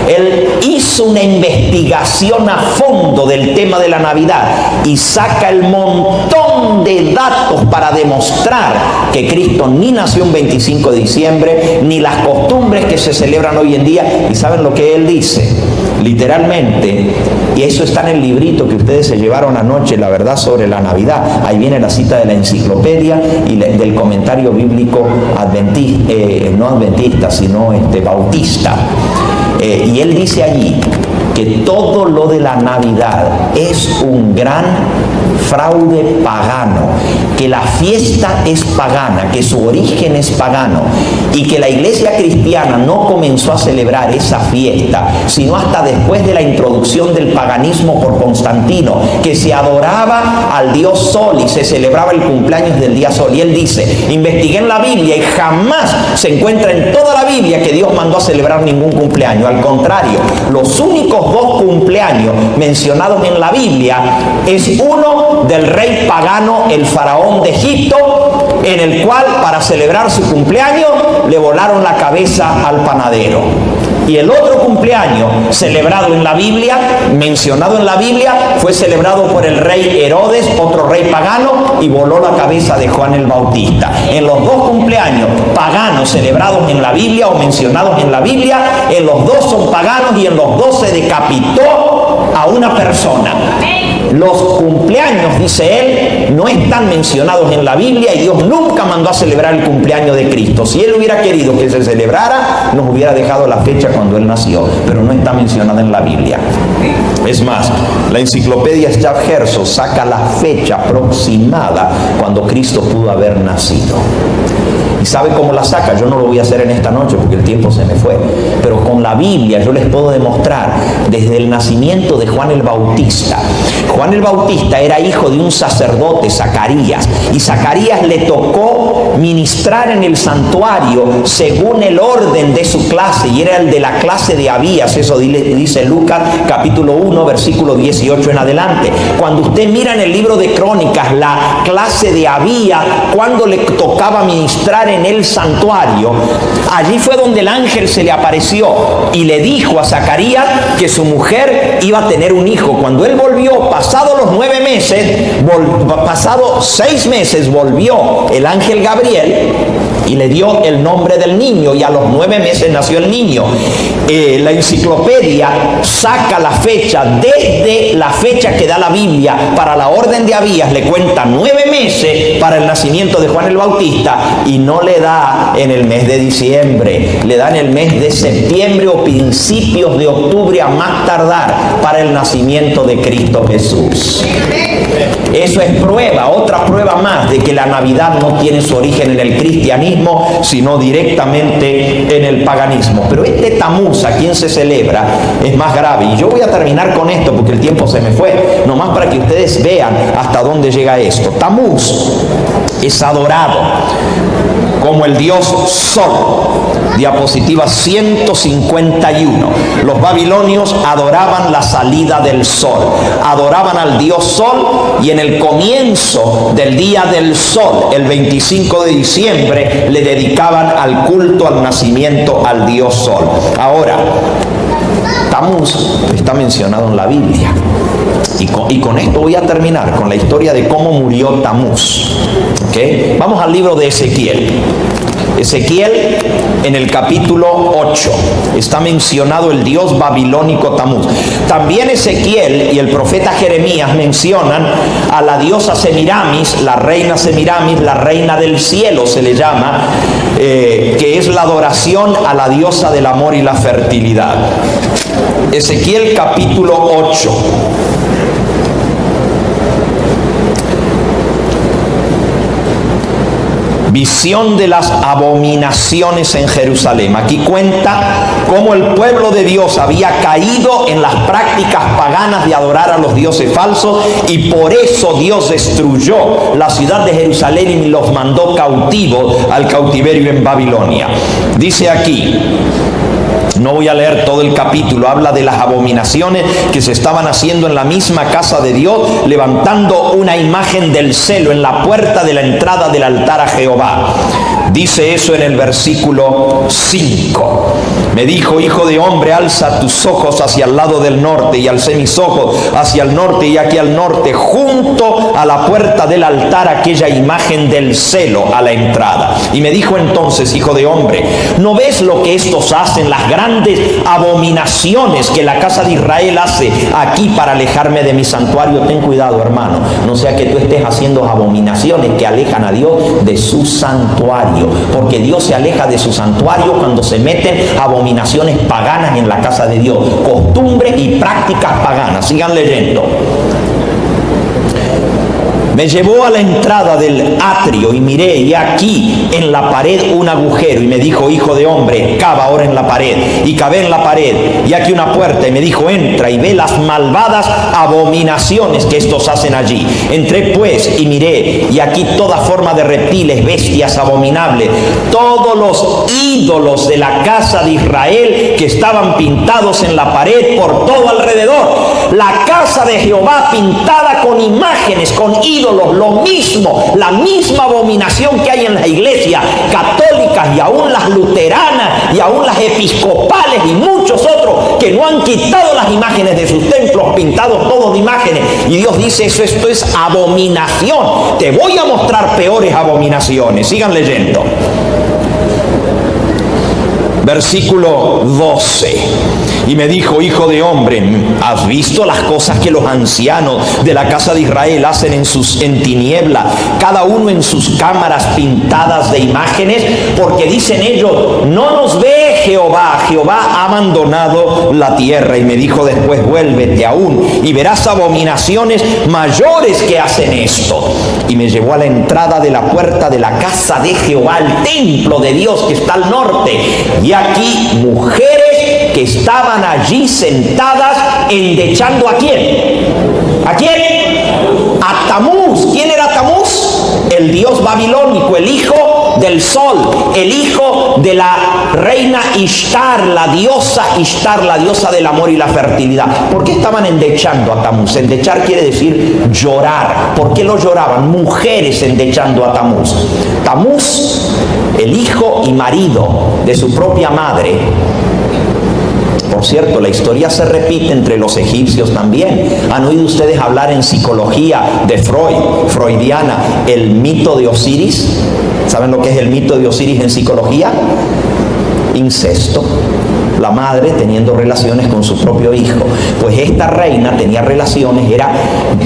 Él hizo una investigación a fondo del tema de la Navidad y saca el montón de datos para demostrar que Cristo ni nació un 25 de diciembre, ni las costumbres que se celebran hoy en día. ¿Y saben lo que él dice? Literalmente, y eso está en el librito que ustedes se llevaron anoche, La verdad sobre la Navidad. Ahí viene la cita de la enciclopedia y del comentario bíblico adventista, no adventista, sino bautista. Y él dice allí que todo lo de la Navidad es un gran fraude pagano, que la fiesta es pagana, que su origen es pagano, y que la iglesia cristiana no comenzó a celebrar esa fiesta sino hasta después de la introducción del paganismo por Constantino, que se adoraba al dios Sol y se celebraba el cumpleaños del día Sol. Y él dice: investigué en la Biblia y jamás se encuentra en toda la Biblia que Dios mandó a celebrar ningún cumpleaños. Al contrario, los únicos dos cumpleaños mencionados en la Biblia es uno del rey pagano, el faraón de Egipto, en el cual para celebrar su cumpleaños le volaron la cabeza al panadero. Y el otro cumpleaños celebrado en la Biblia, mencionado en la Biblia, fue celebrado por el rey Herodes, otro rey pagano, y voló la cabeza de Juan el Bautista. En los dos cumpleaños paganos celebrados en la Biblia o mencionados en la Biblia, en los dos son paganos y en los dos se decapitó a una persona. Los cumpleaños, dice él, no están mencionados en la Biblia y Dios nunca mandó a celebrar el cumpleaños de Cristo. Si Él hubiera querido que se celebrara, nos hubiera dejado la fecha cuando Él nació, pero no está mencionada en la Biblia. Es más, la enciclopedia Schaff-Herzog saca la fecha aproximada cuando Cristo pudo haber nacido. ¿Y sabe cómo la saca? Yo no lo voy a hacer en esta noche porque el tiempo se me fue. Pero con la Biblia yo les puedo demostrar desde el nacimiento de Juan el Bautista. Juan el Bautista era hijo de un sacerdote, Zacarías. Y Zacarías le tocó ministrar en el santuario según el orden de su clase. Y era el de la clase de Abías. Eso dice Lucas capítulo 1, versículo 18 en adelante. Cuando usted mira en el libro de Crónicas la clase de Abías, cuando le tocaba ministrar en el santuario, allí fue donde el ángel se le apareció y le dijo a Zacarías que su mujer iba a tener un hijo. Cuando él volvió, pasado los 9 meses, pasado 6 meses, volvió el ángel Gabriel y le dio el nombre del niño, y a los 9 meses nació el niño. La enciclopedia saca la fecha, desde la fecha que da la Biblia para la orden de Abías, le cuenta 9 meses para el nacimiento de Juan el Bautista, y no le da en el mes de diciembre, le da en el mes de septiembre o principios de octubre a más tardar para el nacimiento de Cristo Jesús. Eso es prueba, otra prueba más de que la Navidad no tiene su origen en el cristianismo, sino directamente en el paganismo. Pero este Tamuz, a quien se celebra, es más grave. Y yo voy a terminar con esto porque el tiempo se me fue, nomás para que ustedes vean hasta dónde llega esto. Tamuz es adorado como el dios Sol. Diapositiva 151. Los babilonios adoraban la salida del sol, adoraban al dios Sol, y en el comienzo del día del sol, el 25 de diciembre, le dedicaban al culto al nacimiento al dios Sol. Ahora, Tamuz está mencionado en la Biblia. Y con esto voy a terminar con la historia de cómo murió Tamuz. ¿Okay? Vamos al libro de Ezequiel. Ezequiel, en el capítulo 8, está mencionado el dios babilónico Tamuz. También Ezequiel y el profeta Jeremías mencionan a la diosa Semiramis, la reina Semiramis, la reina del cielo se le llama, que es la adoración a la diosa del amor y la fertilidad. Ezequiel capítulo 8. Visión de las abominaciones en Jerusalén. Aquí cuenta cómo el pueblo de Dios había caído en las prácticas paganas de adorar a los dioses falsos, y por eso Dios destruyó la ciudad de Jerusalén y los mandó cautivos al cautiverio en Babilonia. Dice aquí, no voy a leer todo el capítulo, habla de las abominaciones que se estaban haciendo en la misma casa de Dios, levantando una imagen del celo en la puerta de la entrada del altar a Jehová. Dice eso en el versículo 5. Me dijo: hijo de hombre, alza tus ojos hacia el lado del norte. Y alcé mis ojos hacia el norte, y aquí al norte, junto a la puerta del altar, aquella imagen del celo a la entrada. Y me dijo entonces: hijo de hombre, ¿no ves lo que estos hacen, las grandes abominaciones que la casa de Israel hace aquí para alejarme de mi santuario? Ten cuidado, hermano, no sea que tú estés haciendo abominaciones que alejan a Dios de su santuario, porque Dios se aleja de su santuario cuando se meten abominaciones paganas en la casa de Dios, costumbres y prácticas paganas. Sigan leyendo. Me llevó a la entrada del atrio y miré, y aquí en la pared un agujero, y me dijo: hijo de hombre, cava ahora en la pared. Y cavé en la pared, y aquí una puerta, y me dijo: entra y ve las malvadas abominaciones que estos hacen allí. Entré pues y miré, y aquí toda forma de reptiles, bestias abominables, todos los ídolos de la casa de Israel que estaban pintados en la pared por todo alrededor. La casa de Jehová pintada con imágenes, con ídolos, lo mismo, la misma abominación que hay en la iglesia católicas y aún las luteranas y aún las episcopales y muchos otros que no han quitado las imágenes de sus templos, pintados todos de imágenes. Y Dios dice: esto es abominación. Te voy a mostrar peores abominaciones. Sigan leyendo. Versículo 12. Y me dijo: hijo de hombre, ¿has visto las cosas que los ancianos de la casa de Israel hacen en tiniebla, cada uno en sus cámaras pintadas de imágenes? Porque dicen ellos: no nos ve Jehová, Jehová ha abandonado la tierra. Y me dijo después: vuélvete aún y verás abominaciones mayores que hacen esto. Y me llevó a la entrada de la puerta de la casa de Jehová, el templo de Dios que está al norte. Y aquí mujeres que estaban allí sentadas endechando ¿a quién? ¿A quién? A Tamuz. ¿Quién era Tamuz? El dios babilónico, el hijo del sol, el hijo de la reina Ishtar, la diosa del amor y la fertilidad. ¿Por qué estaban endechando a Tamuz? Endechar quiere decir llorar. ¿Por qué lo lloraban? Mujeres endechando a Tamuz. Tamuz, el hijo y marido de su propia madre. Por cierto, la historia se repite entre los egipcios también. ¿Han oído ustedes hablar en psicología de freudiana, el mito de Osiris? ¿Saben lo que es el mito de Osiris en psicología? Incesto. La madre teniendo relaciones con su propio hijo. Pues esta reina tenía relaciones, era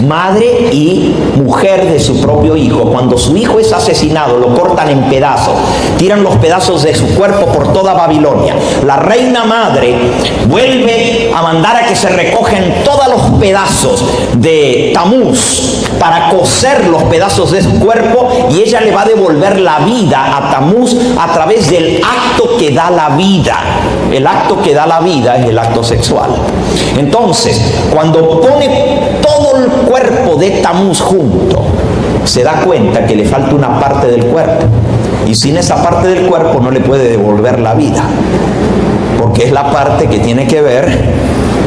madre y mujer de su propio hijo. Cuando su hijo es asesinado, lo cortan en pedazos, tiran los pedazos de su cuerpo por toda Babilonia. La reina madre vuelve a mandar a que se recogen todos los pedazos de Tamuz para coser los pedazos de su cuerpo, y ella le va a devolver la vida a Tamuz a través del acto que da la vida. El acto que da la vida es el acto sexual. Entonces, cuando pone todo el cuerpo de Tamuz junto, se da cuenta que le falta una parte del cuerpo, y sin esa parte del cuerpo no le puede devolver la vida, porque es la parte que tiene que ver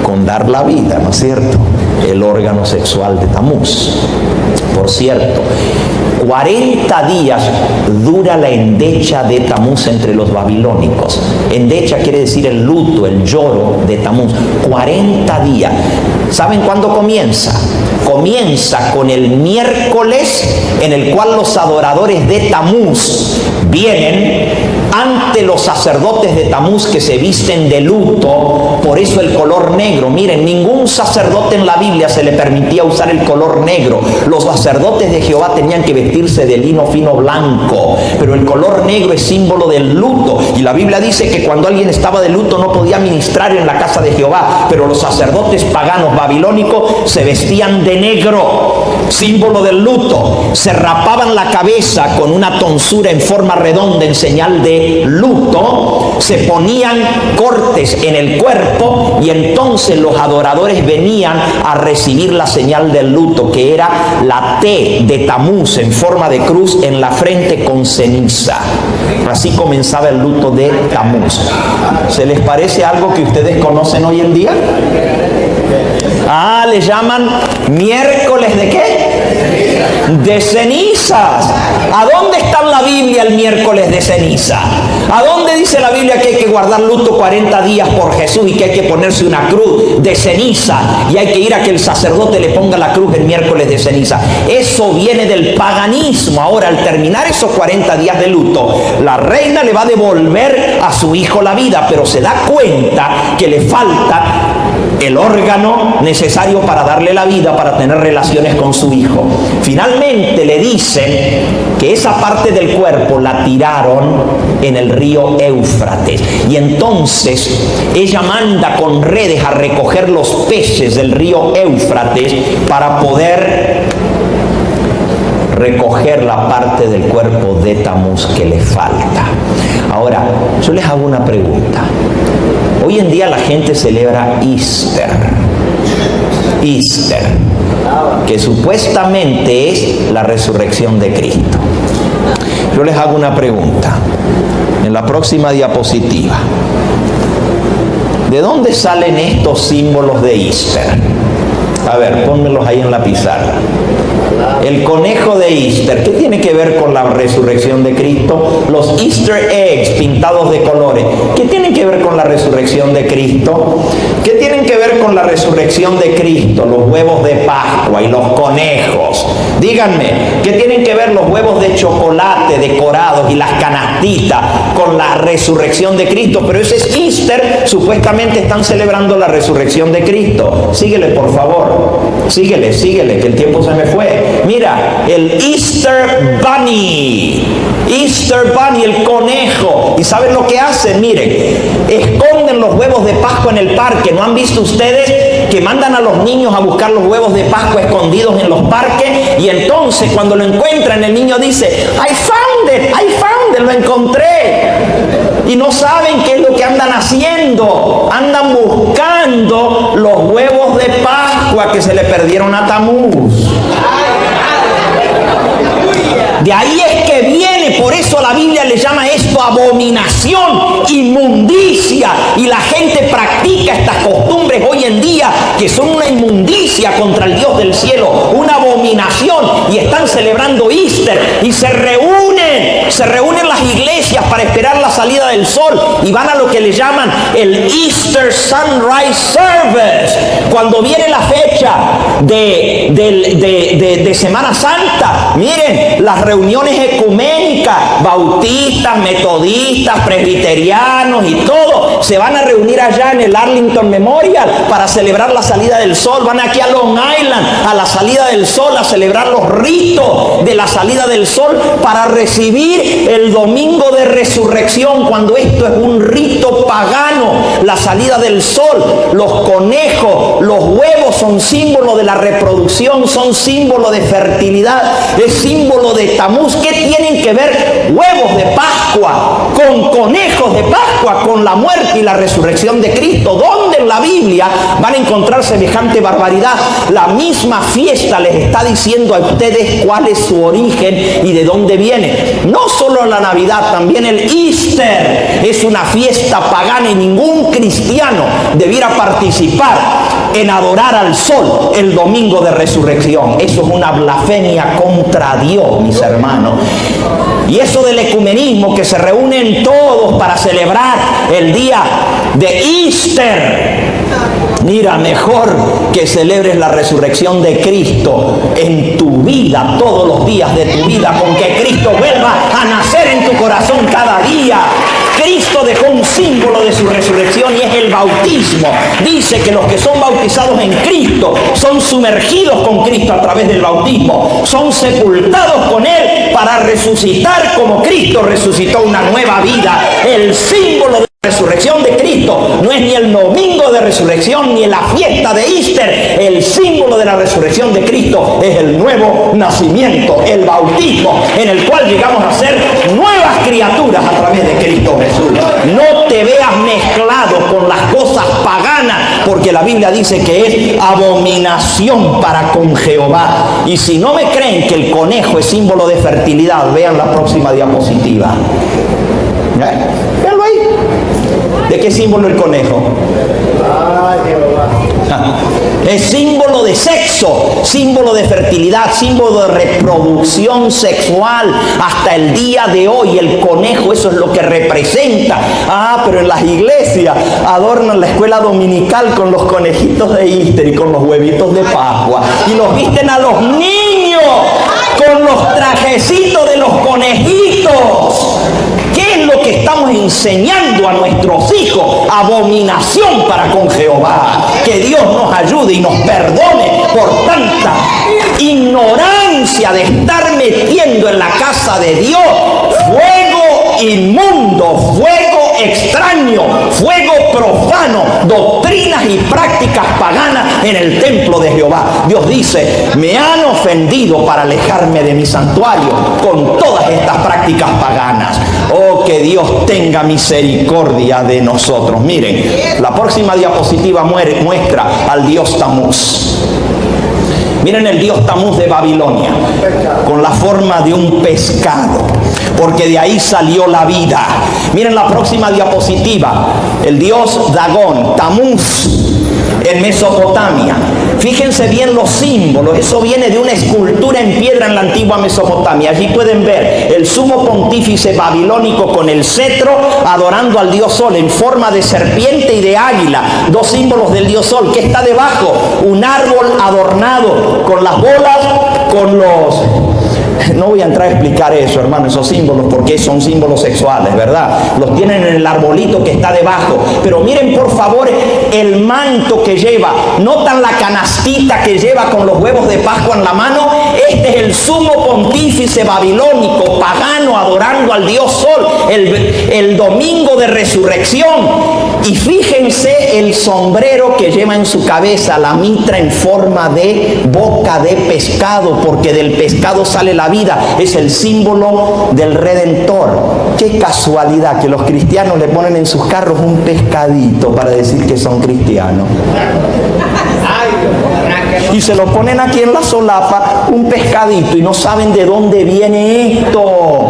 con dar la vida, ¿no es cierto? El órgano sexual de Tamuz. Por cierto, 40 días dura la endecha de Tamuz entre los babilónicos. Endecha quiere decir el luto, el lloro de Tamuz. 40 días. ¿Saben cuándo comienza? Comienza con el miércoles en el cual los adoradores de Tamuz vienen ante los sacerdotes de Tamuz que se visten de luto. Por eso el color negro. Miren, ningún sacerdote en la Biblia se le permitía usar el color negro. Los sacerdotes de Jehová tenían que vestirse de lino fino blanco, pero el color negro es símbolo del luto, y la Biblia dice que cuando alguien estaba de luto no podía ministrar en la casa de Jehová. Pero los sacerdotes paganos babilónicos se vestían de negro, símbolo del luto. Se rapaban la cabeza con una tonsura en forma redonda en señal de luto. Se ponían cortes en el cuerpo, y entonces los adoradores venían a recibir la señal del luto, que era la T de Tamuz en forma de cruz en la frente con ceniza. Así comenzaba el luto de Tamuz. ¿Se les parece algo que ustedes conocen hoy en día? Le llaman miércoles ¿de qué? De cenizas. ¿A dónde está en la Biblia el miércoles de ceniza? ¿A dónde dice la Biblia que hay que guardar luto 40 días por Jesús y que hay que ponerse una cruz de ceniza y hay que ir a que el sacerdote le ponga la cruz el miércoles de ceniza? Eso viene del paganismo. Ahora, al terminar esos 40 días de luto, la reina le va a devolver a su hijo la vida, pero se da cuenta que le falta el órgano necesario para darle la vida, para tener relaciones con su hijo. Finalmente le dicen que esa parte del cuerpo la tiraron en el río Éufrates, y entonces ella manda con redes a recoger los peces del río Éufrates para poder recoger la parte del cuerpo de Tamuz que le falta. Ahora, yo les hago una pregunta. Hoy en día la gente celebra Easter, que supuestamente es la resurrección de Cristo. Yo les hago una pregunta. En la próxima diapositiva, ¿de dónde salen estos símbolos de Easter? A ver, pónmelos ahí en la pizarra. El conejo de Easter, ¿qué tiene que ver con la resurrección de Cristo? Los Easter eggs pintados de colores, ¿qué tienen que ver con la resurrección de Cristo? ¿Qué tienen que ver con la resurrección de Cristo? Los huevos de Pascua y los conejos. Díganme, ¿qué tienen que ver los huevos de chocolate decorados y las canastitas con la resurrección de Cristo? Pero ese es Easter, supuestamente están celebrando la resurrección de Cristo. Síguele, por favor. Síguele, que el tiempo se me fue. Mira, el Easter Bunny, el conejo. ¿Y saben lo que hacen? Miren, esconden los huevos de Pascua en el parque. ¿No han visto ustedes que mandan a los niños a buscar los huevos de Pascua escondidos en los parques? Y entonces cuando lo encuentran, el niño dice, I found it, lo encontré. Y no saben qué es lo que andan haciendo. Andan buscando los huevos de Pascua que se le perdieron a Tamuz. De ahí es que viene, por eso la Biblia le llama esto abominación, inmundicia, y la gente practica estas costumbres hoy en día que son una inmundicia contra el Dios del cielo, una abominación, y están celebrando Easter y se reúnen las iglesias para esperar la salida del sol y van a lo que le llaman el Easter Sunrise Service. Cuando viene la fecha de Semana Santa, miren, las reuniones ecuménicas, bautistas, metodistas, presbiterianos y todo, se van a reunir allá en el Arlington Memorial para celebrar la salida del sol. Van aquí a Long Island a la salida del sol a celebrar los ritos de la salida del sol para recibir el domingo de resurrección, cuando esto es un rito pagano, la salida del sol. Los conejos, los huevos son símbolo de la reproducción, son símbolo de fertilidad, es símbolo de Tamuz. ¿Qué tienen que ver huevos de Pascua con conejos de Pascua, con la muerte y la resurrección de Cristo? ¿Dónde en la Biblia van a encontrar semejante barbaridad? La misma fiesta les está diciendo a ustedes cuál es su origen y de dónde viene. No solo la Navidad, también el Easter es una fiesta pagana y ningún cristiano debiera participar en adorar al sol el domingo de resurrección. Eso es una blasfemia contra Dios, mis hermanos. Y eso del ecumenismo, que se reúnen todos para celebrar el día de Easter. Mira, mejor que celebres la resurrección de Cristo en tu vida, todos los días de tu vida, con que Cristo vuelva a nacer en tu corazón cada día. Cristo dejó un símbolo de su resurrección y es el bautismo. Dice que los que son bautizados en Cristo son sumergidos con Cristo a través del bautismo, son sepultados con Él para resucitar como Cristo resucitó una nueva vida. El símbolo de resurrección de Cristo no es ni el domingo de resurrección ni la fiesta de Easter. El símbolo de la resurrección de Cristo es el nuevo nacimiento, el bautismo, en el cual llegamos a ser nuevas criaturas a través de Cristo Jesús. No te veas mezclado con las cosas paganas, porque la Biblia dice que es abominación para con Jehová. Y si no me creen que el conejo es símbolo de fertilidad, vean la próxima diapositiva. Véanlo ahí. ¿De qué símbolo el conejo? Es símbolo de sexo, símbolo de fertilidad, símbolo de reproducción sexual. Hasta el día de hoy el conejo, eso es lo que representa. Pero en las iglesias adornan la escuela dominical con los conejitos de Easter y con los huevitos de Pascua, y los visten a los niños con los trajecitos de los conejitos. ¿Qué es lo que estamos enseñando a nuestros hijos? Abominación para con Jehová. Que Dios nos ayude y nos perdone por tanta ignorancia de estar metiendo en la casa de Dios fuego inmundo, fuego extraño extraño, fuego profano, doctrinas y prácticas paganas en el templo de Jehová. Dios dice, me han ofendido para alejarme de mi santuario con todas estas prácticas paganas. Oh, que Dios tenga misericordia de nosotros. Miren, la próxima diapositiva muestra al dios Tamuz. Miren el dios Tamuz de Babilonia, con la forma de un pescado, porque de ahí salió la vida. Miren la próxima diapositiva, el dios Dagón, Tamuz, en Mesopotamia. Fíjense bien los símbolos, eso viene de una escultura en piedra en la antigua Mesopotamia. Allí pueden ver el sumo pontífice babilónico con el cetro adorando al dios Sol en forma de serpiente y de águila, dos símbolos del dios Sol. Que está debajo? Un árbol adornado con las bolas, con los... No voy a entrar a explicar eso, hermano, esos símbolos, porque son símbolos sexuales, ¿verdad? Los tienen en el arbolito que está debajo. Pero miren, por favor, el manto que lleva. ¿Notan la canastita que lleva con los huevos de Pascua en la mano? Este es el sumo pontífice babilónico, pagano, adorando al dios Sol, el domingo de resurrección. Y fíjense el sombrero que lleva en su cabeza, la mitra en forma de boca de pescado, porque del pescado sale la vida. Es el símbolo del Redentor. Qué casualidad que los cristianos le ponen en sus carros un pescadito para decir que son cristianos. Y se lo ponen aquí en la solapa, un pescadito, y no saben de dónde viene esto.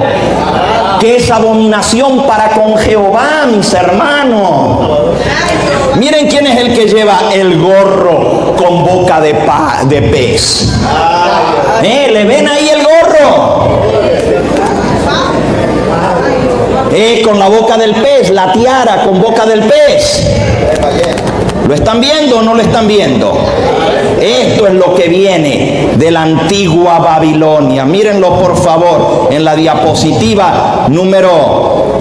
Que es abominación para con Jehová, mis hermanos. Miren quién es el que lleva el gorro con boca de pez. ¿Le ven ahí el gorro? Con la boca del pez, la tiara con boca del pez. ¿Lo están viendo o no lo están viendo? Esto es lo que viene de la antigua Babilonia. Mírenlo por favor en la diapositiva número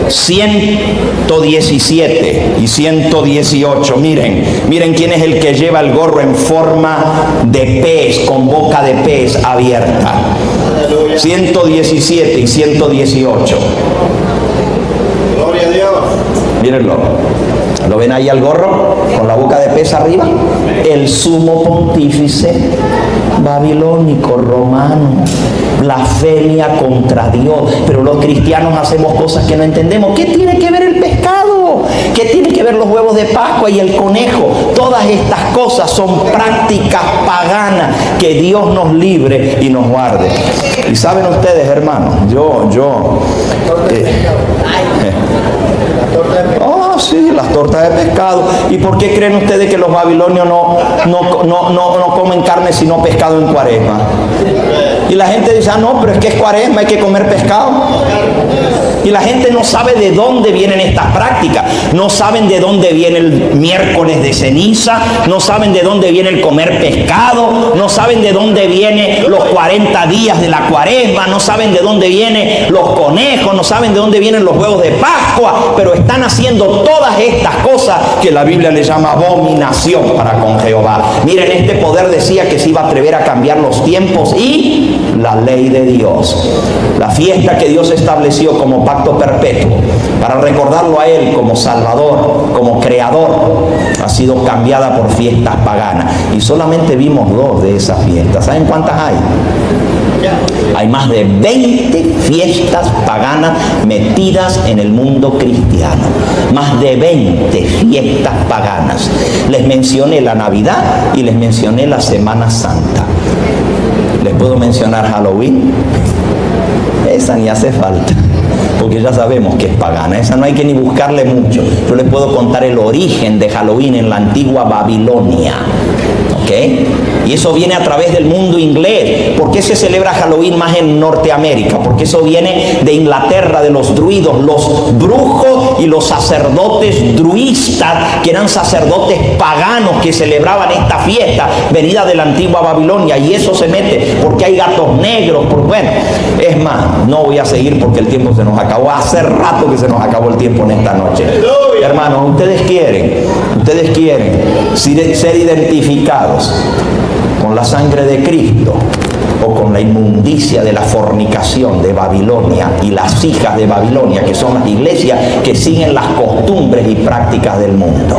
117 y 118. Miren quién es el que lleva el gorro en forma de pez, con boca de pez abierta. 117 y 118. Gloria a Dios. Mírenlo. ¿Lo ven ahí al gorro con la boca de pez arriba? El sumo pontífice babilónico, romano. Blasfemia contra Dios. Pero los cristianos hacemos cosas que no entendemos. ¿Qué tiene que ver el pescado? ¿Qué tiene que ver los huevos de Pascua y el conejo? Todas estas cosas son prácticas paganas. Que Dios nos libre y nos guarde. Y saben ustedes, hermanos, sí, las tortas de pescado. ¿Y por qué creen ustedes que los babilonios no comen carne sino pescado en Cuaresma? Y la gente dice, no, pero es que es Cuaresma, hay que comer pescado. Y la gente no sabe de dónde vienen estas prácticas. No saben de dónde viene el miércoles de ceniza. No saben de dónde viene el comer pescado. No saben de dónde vienen los 40 días de la Cuaresma. No saben de dónde vienen los conejos. No saben de dónde vienen los huevos de Pascua. Pero están haciendo todas estas cosas que la Biblia le llama abominación para con Jehová. Miren, este poder decía que se iba a atrever a cambiar los tiempos y la ley de Dios. La fiesta que Dios estableció como pacto perpetuo para recordarlo a Él como Salvador, como Creador, ha sido cambiada por fiestas paganas. Y solamente vimos 2 de esas fiestas. ¿Saben cuántas hay? Hay más de 20 fiestas paganas metidas en el mundo cristiano. Más de 20 fiestas paganas. Les mencioné la Navidad y les mencioné la Semana Santa. ¿Les puedo mencionar Halloween? Esa ni hace falta, porque ya sabemos que es pagana. Esa no hay que ni buscarle mucho. Yo les puedo contar el origen de Halloween en la antigua Babilonia. ¿Ok? Y eso viene a través del mundo inglés. ¿Por qué se celebra Halloween más en Norteamérica? Porque eso viene de Inglaterra, de los druidos, los brujos y los sacerdotes druistas, que eran sacerdotes paganos que celebraban esta fiesta venida de la antigua Babilonia. Y eso se mete porque hay gatos negros. Bueno, es más, no voy a seguir porque el tiempo se nos acabó. Hace rato que se nos acabó el tiempo en esta noche. Hermanos, ustedes quieren ser identificados con la sangre de Cristo. o con la inmundicia de la fornicación de Babilonia y las hijas de Babilonia, que son las iglesias que siguen las costumbres y prácticas del mundo.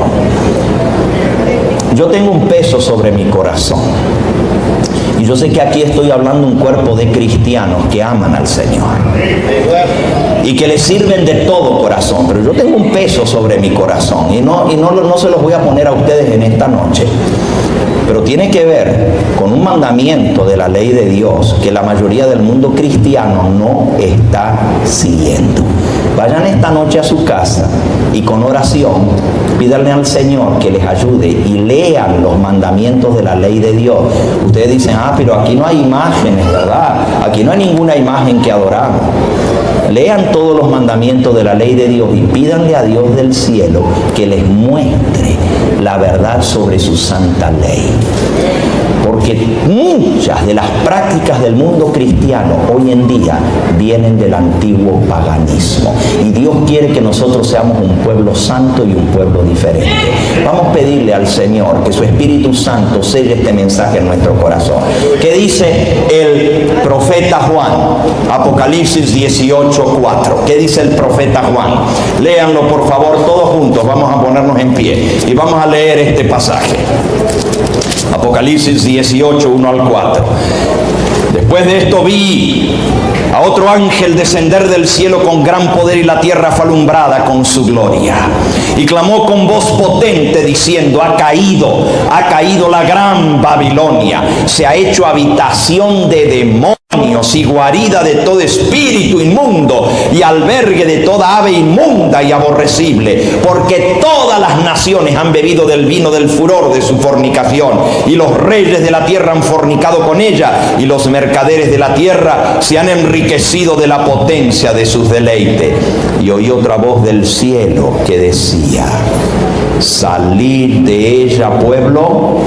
Yo tengo un peso sobre mi corazón. Y yo sé que aquí estoy hablando un cuerpo de cristianos que aman al Señor y que le sirven de todo corazón, pero yo tengo un peso sobre mi corazón y no se los voy a poner a ustedes en esta noche, pero tiene que ver con un mandamiento de la ley de Dios que la mayoría del mundo cristiano no está siguiendo. Vayan esta noche a su casa y con oración pídanle al Señor que les ayude y lean los mandamientos de la ley de Dios. Ustedes dicen, pero aquí no hay imágenes, ¿verdad? Aquí no hay ninguna imagen que adoramos. Lean todos los mandamientos de la ley de Dios y pídanle a Dios del cielo que les muestre la verdad sobre su santa ley. Porque muchas de las prácticas del mundo cristiano hoy en día vienen del antiguo paganismo. Y Dios quiere que nosotros seamos un pueblo santo y un pueblo diferente. Vamos a pedirle al Señor que su Espíritu Santo selle este mensaje en nuestro corazón. ¿Qué dice el profeta Juan? Apocalipsis 18:4. ¿Qué dice el profeta Juan? Léanlo por favor todos juntos. Vamos a ponernos en pie y vamos a leer este pasaje. Apocalipsis 18, 1 al 4. Después de esto vi a otro ángel descender del cielo con gran poder y la tierra fue alumbrada con su gloria. Y clamó con voz potente diciendo, ha caído la gran Babilonia, se ha hecho habitación de demonios y guarida de todo espíritu inmundo y albergue de toda ave inmunda y aborrecible, porque todas las naciones han bebido del vino del furor de su fornicación, y los reyes de la tierra han fornicado con ella, y los mercaderes de la tierra se han enriquecido de la potencia de sus deleites. Y oí otra voz del cielo que decía, salid de ella, pueblo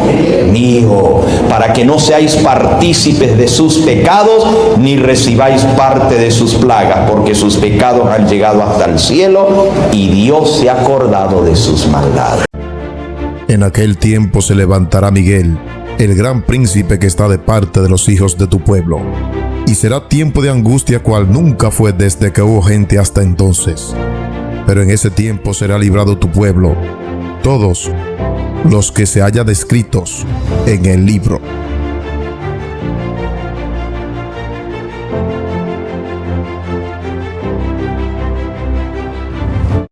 mío, para que no seáis partícipes de sus pecados, ni recibáis parte de sus plagas, porque sus pecados han llegado hasta el cielo, y Dios se ha acordado de sus maldades. En aquel tiempo se levantará Miguel, el gran príncipe que está de parte de los hijos de tu pueblo, y será tiempo de angustia cual nunca fue desde que hubo gente hasta entonces. Pero en ese tiempo será librado tu pueblo, todos los que se hallan descritos en el libro.